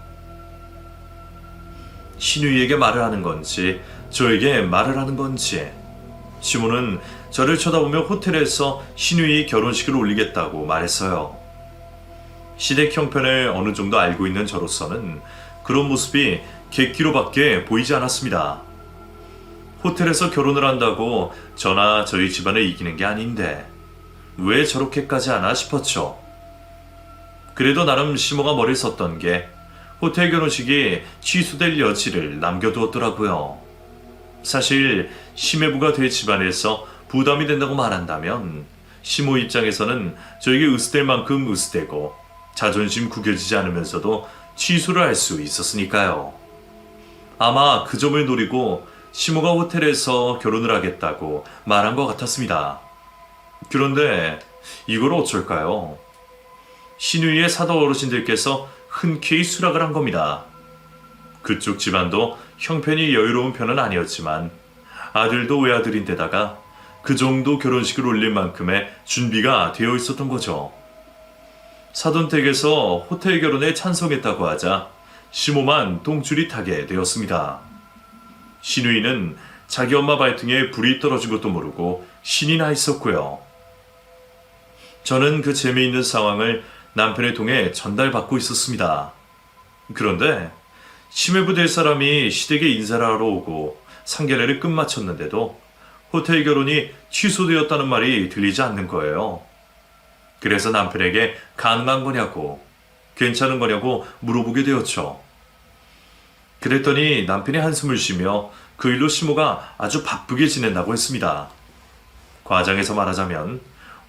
신우이에게 말을 하는 건지 저에게 말을 하는 건지 시모는 저를 쳐다보며 호텔에서 신우이 결혼식을 올리겠다고 말했어요. 시댁 형편을 어느 정도 알고 있는 저로서는 그런 모습이 객기로밖에 보이지 않았습니다. 호텔에서 결혼을 한다고 저나 저희 집안을 이기는 게 아닌데 왜 저렇게까지 하나 싶었죠. 그래도 나름 시모가 머리를 썼던 게 호텔 결혼식이 취소될 여지를 남겨두었더라고요. 사실 시매부가 될 집안에서 부담이 된다고 말한다면 시모 입장에서는 저에게 으스댈 만큼 으스대고 자존심 구겨지지 않으면서도 취소를 할 수 있었으니까요. 아마 그 점을 노리고 시모가 호텔에서 결혼을 하겠다고 말한 것 같았습니다. 그런데 이걸 어쩔까요? 신우이의 사도 어르신들께서 흔쾌히 수락을 한 겁니다. 그쪽 집안도 형편이 여유로운 편은 아니었지만 아들도 외아들인데다가 그 정도 결혼식을 올릴 만큼의 준비가 되어 있었던 거죠. 사돈댁에서 호텔 결혼에 찬성했다고 하자 시모만 똥줄이 타게 되었습니다. 신우이는 자기 엄마 발등에 불이 떨어진 것도 모르고 신이 나 있었고요. 저는 그 재미있는 상황을 남편을 통해 전달받고 있었습니다. 그런데 시매부 될 사람이 시댁에 인사를 하러 오고 상견례를 끝마쳤는데도 호텔 결혼이 취소되었다는 말이 들리지 않는 거예요. 그래서 남편에게 가능한 거냐고, 괜찮은 거냐고 물어보게 되었죠. 그랬더니 남편이 한숨을 쉬며 그 일로 시모가 아주 바쁘게 지낸다고 했습니다. 과장해서 말하자면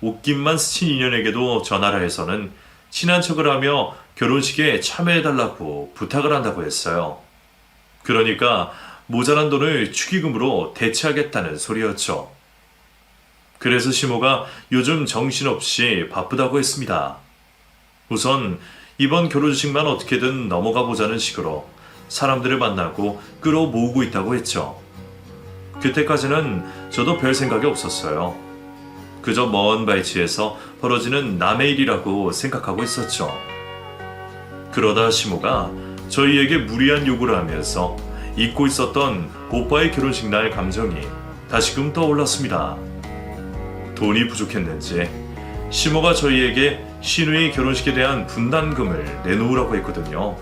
옷깃만 스친 인연에게도 전화를 해서는 친한 척을 하며 결혼식에 참여해달라고 부탁을 한다고 했어요. 그러니까 모자란 돈을 축의금으로 대체하겠다는 소리였죠. 그래서 시모가 요즘 정신없이 바쁘다고 했습니다. 우선 이번 결혼식만 어떻게든 넘어가 보자는 식으로 사람들을 만나고 끌어모으고 있다고 했죠. 그때까지는 저도 별 생각이 없었어요. 그저 먼 발치에서 벌어지는 남의 일이라고 생각하고 있었죠. 그러다 시모가 저희에게 무리한 요구를 하면서 잊고 있었던 오빠의 결혼식 날 감정이 다시금 떠올랐습니다. 돈이 부족했는지 시모가 저희에게 신우의 결혼식에 대한 분담금을 내놓으라고 했거든요.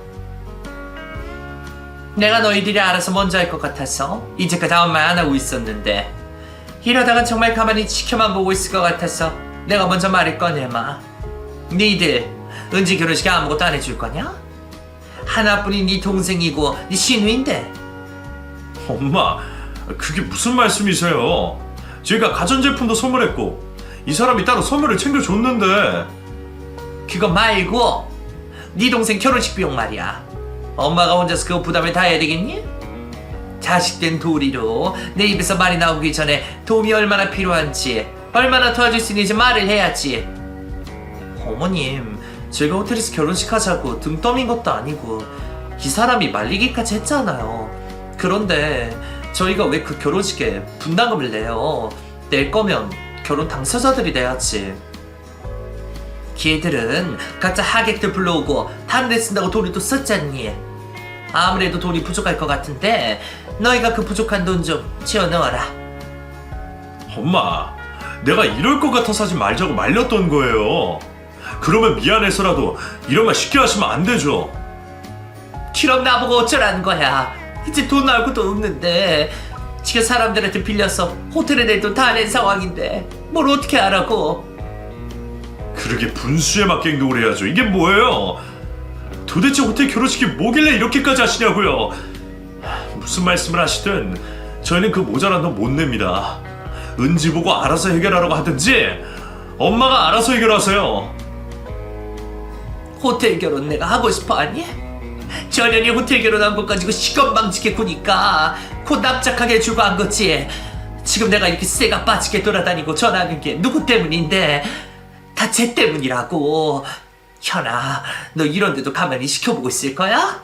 내가 너희들이 알아서 먼저 할 것 같아서 이제까지 아무 말 안 하고 있었는데 이러다간 정말 가만히 지켜만 보고 있을 것 같아서 내가 먼저 말을 꺼내마. 니들 은지 결혼식에 아무것도 안 해줄 거냐? 하나뿐인 네 동생이고 네 신우인데. 엄마, 그게 무슨 말씀이세요? 저희가 가전제품도 선물했고 이 사람이 따로 선물을 챙겨줬는데. 그거 말고 네 동생 결혼식 비용 말이야. 엄마가 혼자서 그 부담을 다 해야 되겠니? 자식된 도리로 내 입에서 말이 나오기 전에 도움이 얼마나 필요한지, 얼마나 도와줄 수 있는지 말을 해야지. 어머님, 제가 호텔에서 결혼식 하자고 등 떠민 것도 아니고 이 사람이 말리기까지 했잖아요. 그런데 저희가 왜 그 결혼식에 분담금을 내요? 낼 거면 결혼 당사자들이 내야지. 걔들은 각자 하객들 불러오고 다른 데 쓴다고 돈을 또 썼잖니. 아무래도 돈이 부족할 것 같은데 너희가 그 부족한 돈 좀 채워 넣어라. 엄마, 내가 이럴 것 같아서 하지 말자고 말렸던 거예요. 그러면 미안해서라도 이런 말 쉽게 하시면 안 되죠. 그럼 나보고 어쩌라는 거야. 이제 돈 나올 것도 없는데 지금 사람들한테 빌려서 호텔에 낼 돈 다 낸 상황인데 뭘 어떻게 하라고. 그러게 분수에 맞게 행동을 해야죠. 이게 뭐예요? 도대체 호텔 결혼식이 뭐길래 이렇게까지 하시냐고요. 무슨 말씀을 하시든 저희는 그 모자란 돈 못 냅니다. 은지 보고 알아서 해결하라고 하든지 엄마가 알아서 해결하세요. 호텔 결혼 내가 하고 싶어 하니? 전현이 호텔 결혼한 것 가지고 시건방지게 구니까 곧 납작하게 주고 한 거지. 지금 내가 이렇게 쇠가 빠지게 돌아다니고 전화하는 게 누구 때문인데? 다 쟤 때문이라고. 현아, 너 이런데도 가만히 지켜보고 있을 거야?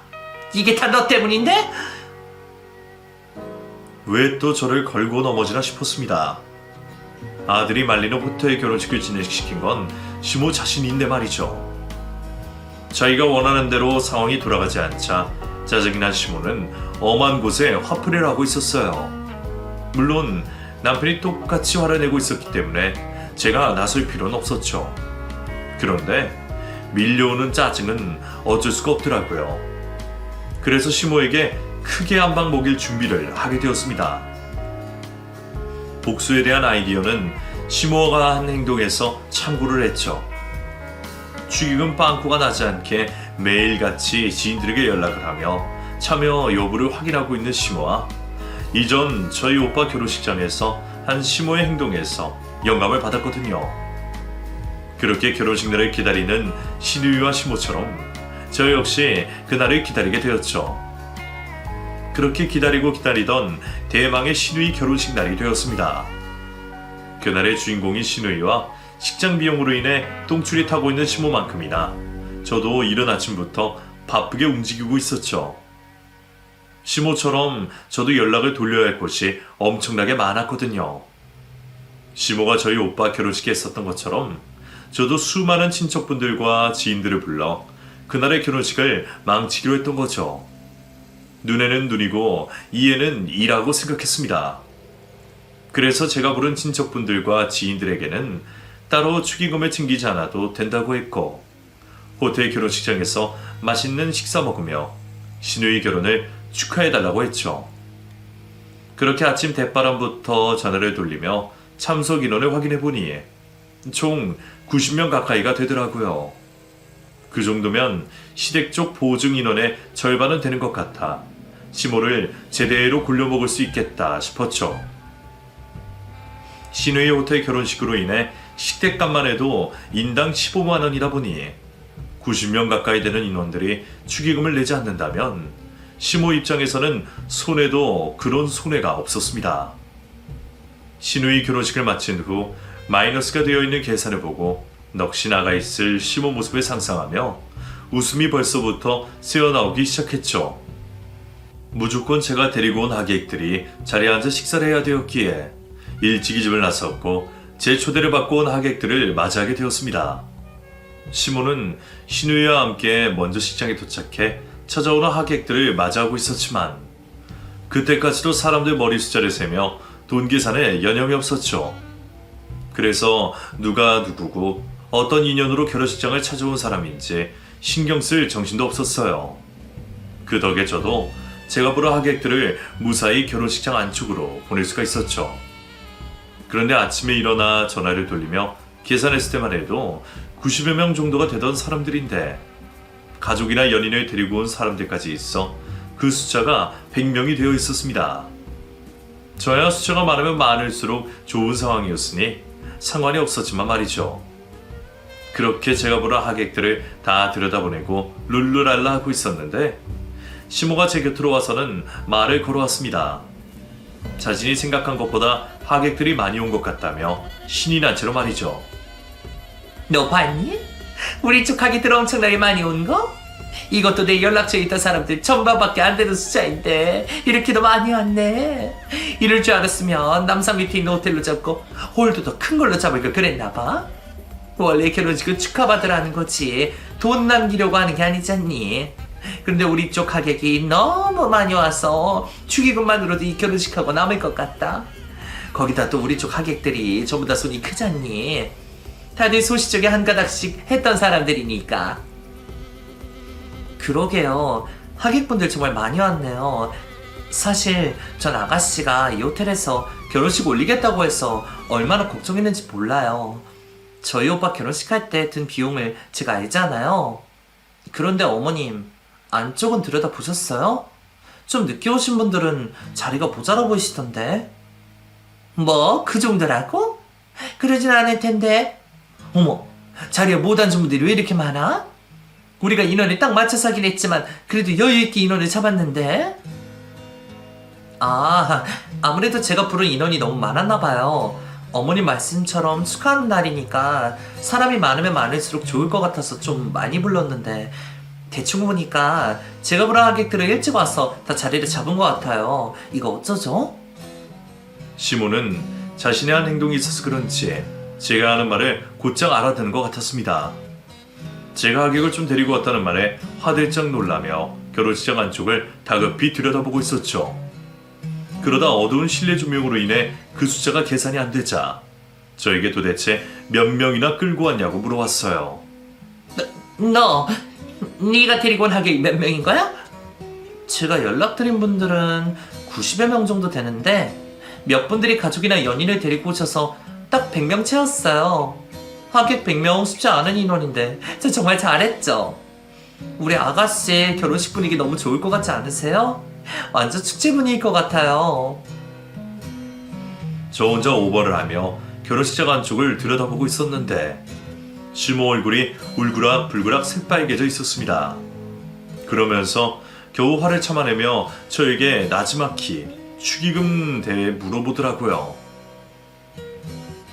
이게 다 너 때문인데? 왜 또 저를 걸고 넘어지나 싶었습니다. 아들이 말리는 호텔 결혼식을 진행시킨 건 시모 자신인데 말이죠. 자기가 원하는 대로 상황이 돌아가지 않자 짜증이 난 시모는 엄한 곳에 화풀이를 하고 있었어요. 물론 남편이 똑같이 화를 내고 있었기 때문에 제가 나설 필요는 없었죠. 그런데 밀려오는 짜증은 어쩔 수가 없더라고요. 그래서 시모에게 크게 한 방 먹일 준비를 하게 되었습니다. 복수에 대한 아이디어는 시모가 한 행동에서 참고를 했죠. 축의금 빵꾸가 나지 않게 매일같이 지인들에게 연락을 하며 참여 여부를 확인하고 있는 시모와 이전 저희 오빠 결혼식장에서 한 시모의 행동에서 영감을 받았거든요. 그렇게 결혼식 날을 기다리는 신우이와 시모처럼 저 역시 그날을 기다리게 되었죠. 그렇게 기다리고 기다리던 대망의 신우이 결혼식 날이 되었습니다. 그날의 주인공인 신우이와 식장 비용으로 인해 똥줄이 타고 있는 시모만큼이나 저도 이른 아침부터 바쁘게 움직이고 있었죠. 시모처럼 저도 연락을 돌려야 할 곳이 엄청나게 많았거든요. 시모가 저희 오빠 결혼식에 했었던 것처럼 저도 수많은 친척분들과 지인들을 불러 그날의 결혼식을 망치기로 했던 거죠. 눈에는 눈이고 이에는 이라고 생각했습니다. 그래서 제가 부른 친척분들과 지인들에게는 따로 축의금을 챙기지 않아도 된다고 했고 호텔 결혼식장에서 맛있는 식사 먹으며 신우이 결혼을 축하해달라고 했죠. 그렇게 아침 대바람부터 전화를 돌리며 참석 인원을 확인해보니 총 90명 가까이가 되더라고요. 그 정도면 시댁 쪽 보증 인원의 절반은 되는 것 같아 시모를 제대로 굴려먹을 수 있겠다 싶었죠. 신우이 호텔 결혼식으로 인해 식대값만 해도 인당 15만 원이다 보니 90명 가까이 되는 인원들이 축의금을 내지 않는다면 시모 입장에서는 손해도 그런 손해가 없었습니다. 신우이 결혼식을 마친 후 마이너스가 되어 있는 계산을 보고 넋이 나가 있을 시모 모습을 상상하며 웃음이 벌써부터 새어나오기 시작했죠. 무조건 제가 데리고 온 하객들이 자리에 앉아 식사를 해야 되었기에 일찍이 집을 나섰고 제 초대를 받고 온 하객들을 맞이하게 되었습니다. 시모는 신우이와 함께 먼저 식장에 도착해 찾아오는 하객들을 맞이하고 있었지만 그때까지도 사람들 머리 숫자를 세며 돈 계산에 여념이 없었죠. 그래서 누가 누구고 어떤 인연으로 결혼식장을 찾아온 사람인지 신경 쓸 정신도 없었어요. 그 덕에 저도 제가 부른 하객들을 무사히 결혼식장 안쪽으로 보낼 수가 있었죠. 그런데 아침에 일어나 전화를 돌리며 계산했을 때만 해도 90여 명 정도가 되던 사람들인데 가족이나 연인을 데리고 온 사람들까지 있어 그 숫자가 100명이 되어 있었습니다. 저야 숫자가 많으면 많을수록 좋은 상황이었으니 상관이 없었지만 말이죠. 그렇게 제가 부른 하객들을 다 들여다보내고 룰루랄라 하고 있었는데 시모가 제 곁으로 와서는 말을 걸어왔습니다. 자신이 생각한 것보다 하객들이 많이 온 것 같다며 신이 난 채로 말이죠. 너 봤니? 우리 쪽 하객들 엄청나게 많이 온 거? 이것도 내 연락처에 있던 사람들 1000명밖에 안 되는 숫자인데 이렇게도 많이 왔네. 이럴 줄 알았으면 남산 밑에 있는 호텔로 잡고 홀도 더 큰 걸로 잡을 걸 그랬나 봐. 원래 결혼식은 축하받으라는 거지 돈 남기려고 하는 게 아니잖니. 그런데 우리 쪽 하객이 너무 많이 와서 축의금만으로도 이 결혼식하고 남을 것 같다. 거기다 또 우리 쪽 하객들이 전부 다 손이 크잖니. 다들 소시적에 한 가닥씩 했던 사람들이니까. 그러게요. 하객분들 정말 많이 왔네요. 사실 전 아가씨가 이 호텔에서 결혼식 올리겠다고 해서 얼마나 걱정했는지 몰라요. 저희 오빠 결혼식 할 때 든 비용을 제가 알잖아요. 그런데 어머님, 안쪽은 들여다보셨어요? 좀 늦게 오신 분들은 자리가 모자라 보이시던데. 뭐? 그 정도라고? 그러진 않을 텐데. 어머, 자리에 못 앉은 분들이 왜 이렇게 많아? 우리가 인원을 딱 맞춰서 하긴 했지만 그래도 여유있게 인원을 잡았는데. 아무래도 제가 부른 인원이 너무 많았나 봐요. 어머님 말씀처럼 축하하는 날이니까 사람이 많으면 많을수록 좋을 것 같아서 좀 많이 불렀는데 대충 보니까 제가 부른 하객들은 일찍 와서 다 자리를 잡은 것 같아요. 이거 어쩌죠? 시모는 자신의 한 행동이 있어서 그런지 제가 하는 말을 곧장 알아듣는 것 같았습니다. 제가 하객을 좀 데리고 왔다는 말에 화들짝 놀라며 결혼식장 안쪽을 다급히 들여다보고 있었죠. 그러다 어두운 실내 조명으로 인해 그 숫자가 계산이 안 되자 저에게 도대체 몇 명이나 끌고 왔냐고 물어왔어요. 네가 데리고 온 하객이 몇 명인 거야? 제가 연락드린 분들은 90여 명 정도 되는데 몇 분들이 가족이나 연인을 데리고 오셔서 딱 100명 채웠어요. 하객 100명 쉽지 않은 인원인데 저 정말 잘했죠? 우리 아가씨 결혼식 분위기 너무 좋을 것 같지 않으세요? 완전 축제 분위기일 것 같아요. 저 혼자 오버를 하며 결혼식장 안쪽을 들여다보고 있었는데 시모 얼굴이 울그락불그락 새빨개져 있었습니다. 그러면서 겨우 화를 참아내며 저에게 나지막히 축의금 대해 물어보더라고요.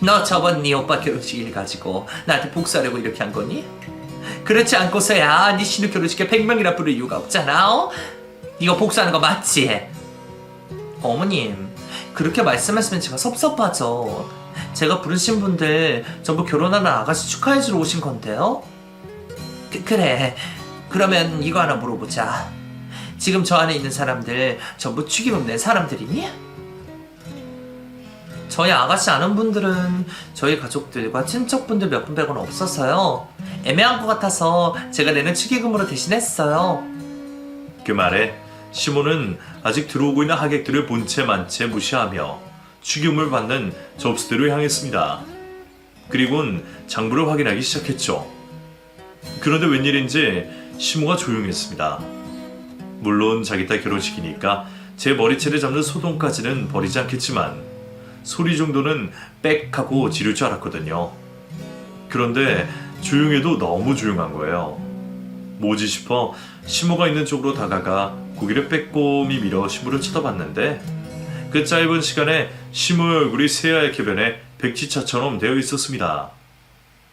너 저번 네 오빠 결혼식 일 가지고 나한테 복수하려고 이렇게 한 거니? 그렇지 않고서야 네 신우 결혼식에 100명이나 부를 이유가 없잖아. 어? 이거 복수하는 거 맞지? 어머님, 그렇게 말씀하시면 제가 섭섭하죠. 제가 부르신 분들 전부 결혼하는 아가씨 축하해주러 오신 건데요. 그래, 그러면 이거 하나 물어보자. 지금 저 안에 있는 사람들 전부 축의금 낸 사람들이니? 저희 아가씨 아는 분들은 저희 가족들과 친척분들 몇 분 빼고는 없어서요. 애매한 것 같아서 제가 내는 축의금으로 대신했어요. 그 말에 시모는 아직 들어오고 있는 하객들을 본 채 만 채 무시하며 축의금을 받는 접수대로 향했습니다. 그리고는 장부를 확인하기 시작했죠. 그런데 웬일인지 시모가 조용했습니다. 물론 자기 딸 결혼식이니까 제 머리채를 잡는 소동까지는 버리지 않겠지만 소리 정도는 빽 하고 지를 줄 알았거든요. 그런데 조용해도 너무 조용한 거예요. 뭐지 싶어 시모가 있는 쪽으로 다가가 고개를 빼꼼히 밀어 시모를 쳐다봤는데 그 짧은 시간에 시모의 얼굴이 새하얗게 변해 백지차처럼 되어 있었습니다.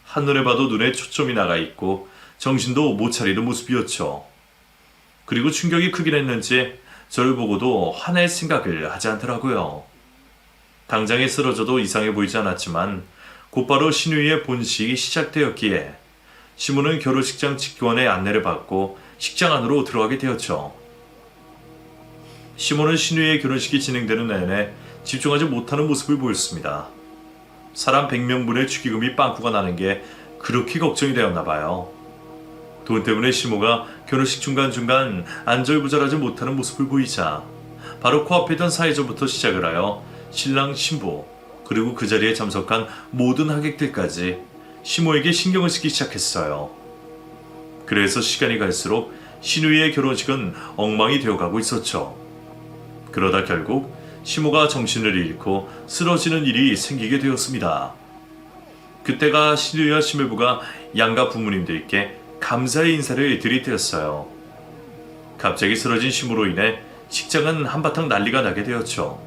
한눈에 봐도 눈에 초점이 나가 있고 정신도 못 차리는 모습이었죠. 그리고 충격이 크긴 했는지 저를 보고도 화낼 생각을 하지 않더라고요. 당장에 쓰러져도 이상해 보이지 않았지만 곧바로 신우이의 본식이 시작되었기에 시모는 결혼식장 직원의 안내를 받고 식장 안으로 들어가게 되었죠. 시모는 신우이의 결혼식이 진행되는 내내 집중하지 못하는 모습을 보였습니다. 사람 100명분의 축의금이 빵꾸가 나는 게 그렇게 걱정이 되었나 봐요. 돈 때문에 시모가 결혼식 중간중간 안절부절하지 못하는 모습을 보이자 바로 코앞에 있던 사회자부터 시작을 하여 신랑 신부 그리고 그 자리에 참석한 모든 하객들까지 시모에게 신경을 쓰기 시작했어요. 그래서 시간이 갈수록 신우이의 결혼식은 엉망이 되어가고 있었죠. 그러다 결국 시모가 정신을 잃고 쓰러지는 일이 생기게 되었습니다. 그때가 신우이와 신부가 양가 부모님들께 감사의 인사를 드릴 때였어요. 갑자기 쓰러진 시모로 인해 식장은 한바탕 난리가 나게 되었죠.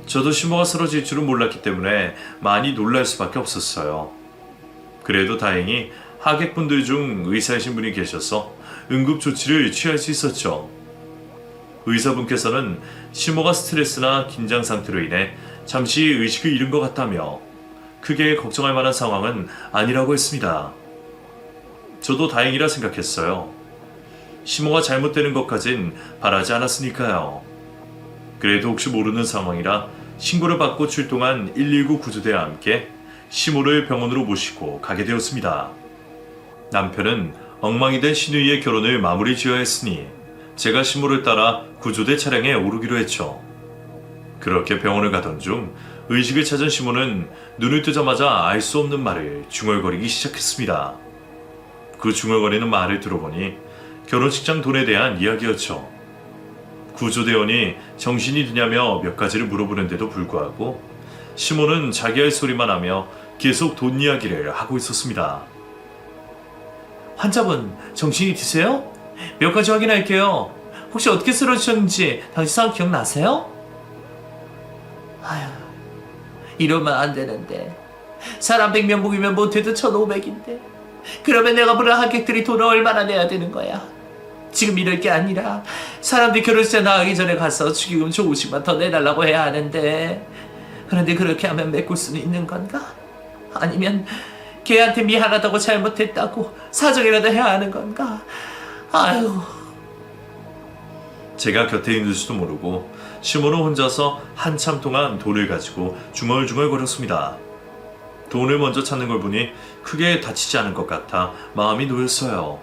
저도 시모가 쓰러질 줄은 몰랐기 때문에 많이 놀랄 수밖에 없었어요. 그래도 다행히 하객분들 중 의사이신 분이 계셔서 응급조치를 취할 수 있었죠. 의사분께서는 시모가 스트레스나 긴장 상태로 인해 잠시 의식을 잃은 것 같다며 크게 걱정할 만한 상황은 아니라고 했습니다. 저도 다행이라 생각했어요. 시모가 잘못되는 것까진 바라지 않았으니까요. 그래도 혹시 모르는 상황이라 신고를 받고 출동한 119 구조대와 함께 시모를 병원으로 모시고 가게 되었습니다. 남편은 엉망이 된 신우이의 결혼을 마무리 지어야 했으니 제가 시모를 따라 구조대 차량에 오르기로 했죠. 그렇게 병원을 가던 중 의식을 찾은 시모는 눈을 뜨자마자 알 수 없는 말을 중얼거리기 시작했습니다. 그 중얼거리는 말을 들어보니 결혼식장 돈에 대한 이야기였죠. 구조대원이 정신이 드냐며 몇 가지를 물어보는데도 불구하고 시모는 자기 할 소리만 하며 계속 돈 이야기를 하고 있었습니다. 환자분, 정신이 드세요? 몇 가지 확인할게요. 혹시 어떻게 쓰러지셨는지 당시 상황 기억나세요? 아휴, 이러면 안 되는데. 사람 100명 모이면 못해도 1,500인데. 그러면 내가 부른 하객들이 돈을 얼마나 내야 되는 거야? 지금 이럴 게 아니라 사람들이 결혼식 나가기 전에 가서 축의금 조금씩만 더 내달라고 해야 하는데, 그런데 그렇게 하면 메꿀 수는 있는 건가? 아니면 걔한테 미안하다고 잘못했다고 사정이라도 해야 하는 건가? 아유. 제가 곁에 있는 줄도 모르고 시모는 혼자서 한참 동안 돈을 가지고 중얼중얼거렸습니다. 돈을 먼저 찾는 걸 보니 크게 다치지 않은 것 같아 마음이 놓였어요.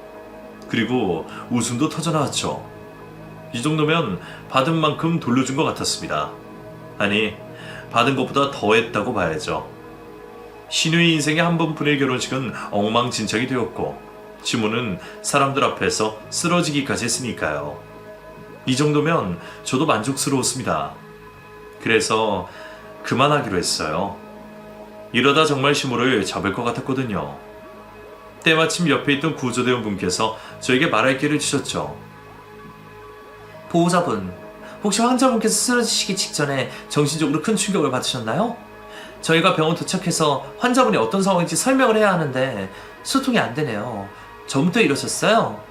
그리고 웃음도 터져나왔죠. 이 정도면 받은 만큼 돌려준 것 같았습니다. 아니, 받은 것보다 더 했다고 봐야죠. 신우의 인생의 한 번뿐의 결혼식은 엉망진창이 되었고 시모는 사람들 앞에서 쓰러지기까지 했으니까요. 이 정도면 저도 만족스러웠습니다. 그래서 그만하기로 했어요. 이러다 정말 시모를 잡을 것 같았거든요. 때마침 옆에 있던 구조대원 분께서 저에게 말할 기회를 주셨죠. 보호자분, 혹시 환자분께서 쓰러지시기 직전에 정신적으로 큰 충격을 받으셨나요? 저희가 병원 도착해서 환자분이 어떤 상황인지 설명을 해야 하는데 소통이 안 되네요. 전부터 이러셨어요?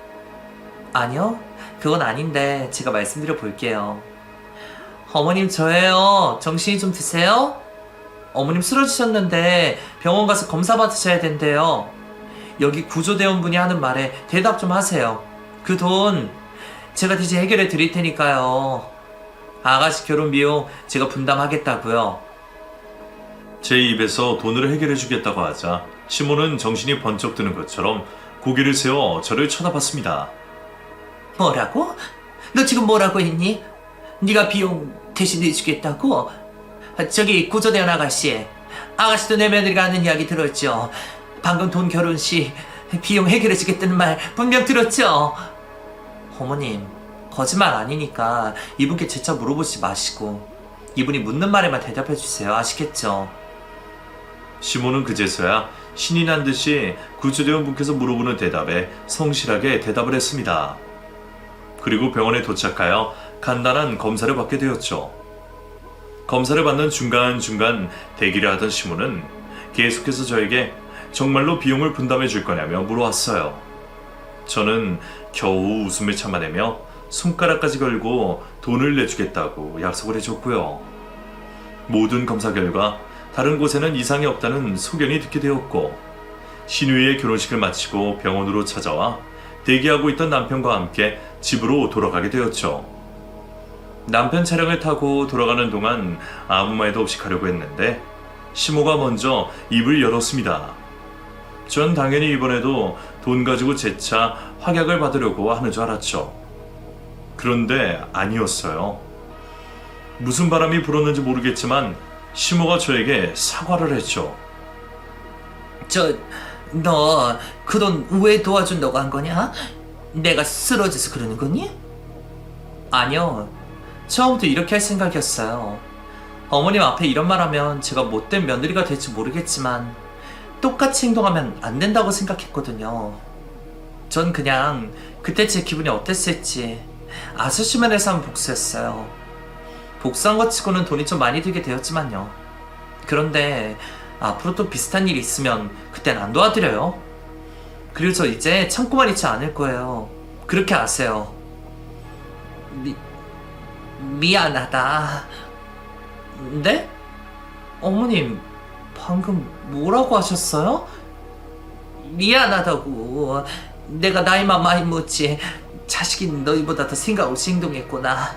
아니요, 그건 아닌데 제가 말씀드려 볼게요. 어머님, 저예요. 정신이 좀 드세요? 어머님 쓰러지셨는데 병원 가서 검사 받으셔야 된대요. 여기 구조대원분이 하는 말에 대답 좀 하세요. 그 돈 제가 대신 해결해 드릴 테니까요. 아가씨 결혼 비용 제가 분담하겠다고요. 제 입에서 돈을 해결해 주겠다고 하자 시모는 정신이 번쩍 드는 것처럼 고개를 세워 저를 쳐다봤습니다. 뭐라고? 너 지금 뭐라고 했니? 네가 비용 대신 내주겠다고? 저기 구조대원 아가씨, 아가씨도 내 며느리가 하는 이야기 들었죠? 방금 돈 결혼식 비용 해결해주겠다는 말 분명 들었죠? 어머님, 거짓말 아니니까 이분께 재차 물어보지 마시고 이분이 묻는 말에만 대답해주세요. 아시겠죠? 시모는 그제서야 신이 난 듯이 구조대원 분께서 물어보는 대답에 성실하게 대답을 했습니다. 그리고 병원에 도착하여 간단한 검사를 받게 되었죠. 검사를 받는 중간중간 대기를 하던 시모는 계속해서 저에게 정말로 비용을 분담해 줄 거냐며 물어왔어요. 저는 겨우 웃음을 참아내며 손가락까지 걸고 돈을 내주겠다고 약속을 해줬고요. 모든 검사 결과 다른 곳에는 이상이 없다는 소견이 듣게 되었고 신우이의 결혼식을 마치고 병원으로 찾아와 대기하고 있던 남편과 함께 집으로 돌아가게 되었죠. 남편 차량을 타고 돌아가는 동안 아무 말도 없이 가려고 했는데 시모가 먼저 입을 열었습니다. 전 당연히 이번에도 돈 가지고 재차 확약을 받으려고 하는 줄 알았죠. 그런데 아니었어요. 무슨 바람이 불었는지 모르겠지만 시모가 저에게 사과를 했죠. 너 그 돈 왜 도와준다고 한 거냐? 내가 쓰러져서 그러는 거니? 아니요, 처음부터 이렇게 할 생각이었어요. 어머님 앞에 이런 말 하면 제가 못된 며느리가 될지 모르겠지만 똑같이 행동하면 안 된다고 생각했거든요. 전 그냥 그때 제 기분이 어땠을지 아저씨만 해서 한번 복수했어요. 복수한 것 치고는 돈이 좀 많이 들게 되었지만요. 그런데 앞으로 또 비슷한 일이 있으면 그땐 안 도와드려요. 그리고 저 이제 참고만 있지 않을 거예요. 그렇게 아세요. 미안하다. 네? 어머님, 방금 뭐라고 하셨어요? 미안하다고. 내가 나이만 많이 먹지 자식이 너희보다 더 생각 없이 행동했구나.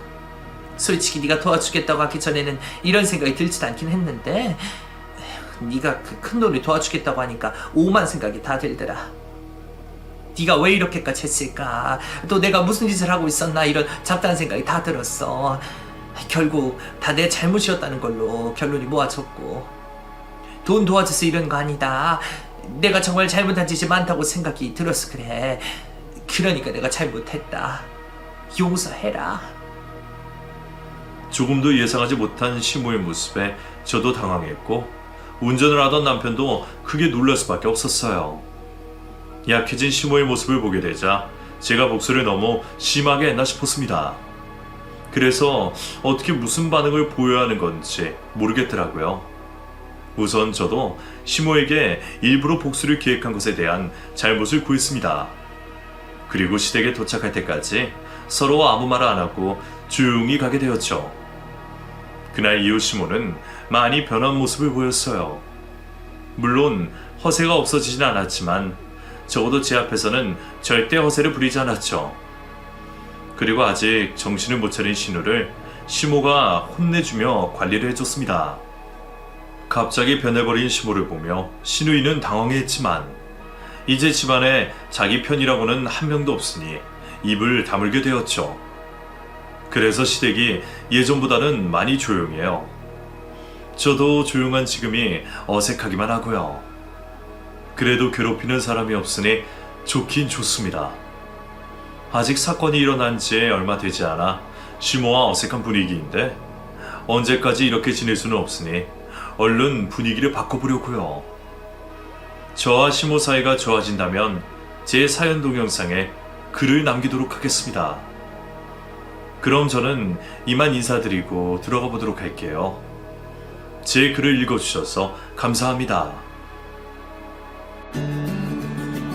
솔직히 네가 도와주겠다고 하기 전에는 이런 생각이 들지도 않긴 했는데 네가 그 큰 돈을 도와주겠다고 하니까 오만 생각이 다 들더라. 네가 왜 이렇게까지 했을까? 또 내가 무슨 짓을 하고 있었나? 이런 잡다한 생각이 다 들었어. 결국 다 내 잘못이었다는 걸로 결론이 모아졌고, 돈 도와줘서 이런 거 아니다. 내가 정말 잘못한 짓이 많다고 생각이 들어서 그래. 그러니까 내가 잘못했다. 용서해라. 조금도 예상하지 못한 시모의 모습에 저도 당황했고 운전을 하던 남편도 크게 놀랄 수밖에 없었어요. 약해진 시모의 모습을 보게 되자 제가 복수를 너무 심하게 했나 싶었습니다. 그래서 어떻게 무슨 반응을 보여야 하는 건지 모르겠더라고요. 우선 저도 시모에게 일부러 복수를 기획한 것에 대한 잘못을 구했습니다. 그리고 시댁에 도착할 때까지 서로 아무 말 안 하고 조용히 가게 되었죠. 그날 이후 시모는 많이 변한 모습을 보였어요. 물론 허세가 없어지진 않았지만 적어도 제 앞에서는 절대 허세를 부리지 않았죠. 그리고 아직 정신을 못 차린 신우를 시모가 혼내주며 관리를 해줬습니다. 갑자기 변해버린 시모를 보며 신우이는 당황했지만 이제 집안에 자기 편이라고는 한 명도 없으니 입을 다물게 되었죠. 그래서 시댁이 예전보다는 많이 조용해요. 저도 조용한 지금이 어색하기만 하고요. 그래도 괴롭히는 사람이 없으니 좋긴 좋습니다. 아직 사건이 일어난 지 얼마 되지 않아 시모와 어색한 분위기인데 언제까지 이렇게 지낼 수는 없으니 얼른 분위기를 바꿔보려고요. 저와 시모 사이가 좋아진다면 제 사연 동영상에 글을 남기도록 하겠습니다. 그럼 저는 이만 인사드리고 들어가 보도록 할게요. 제 글을 읽어주셔서 감사합니다.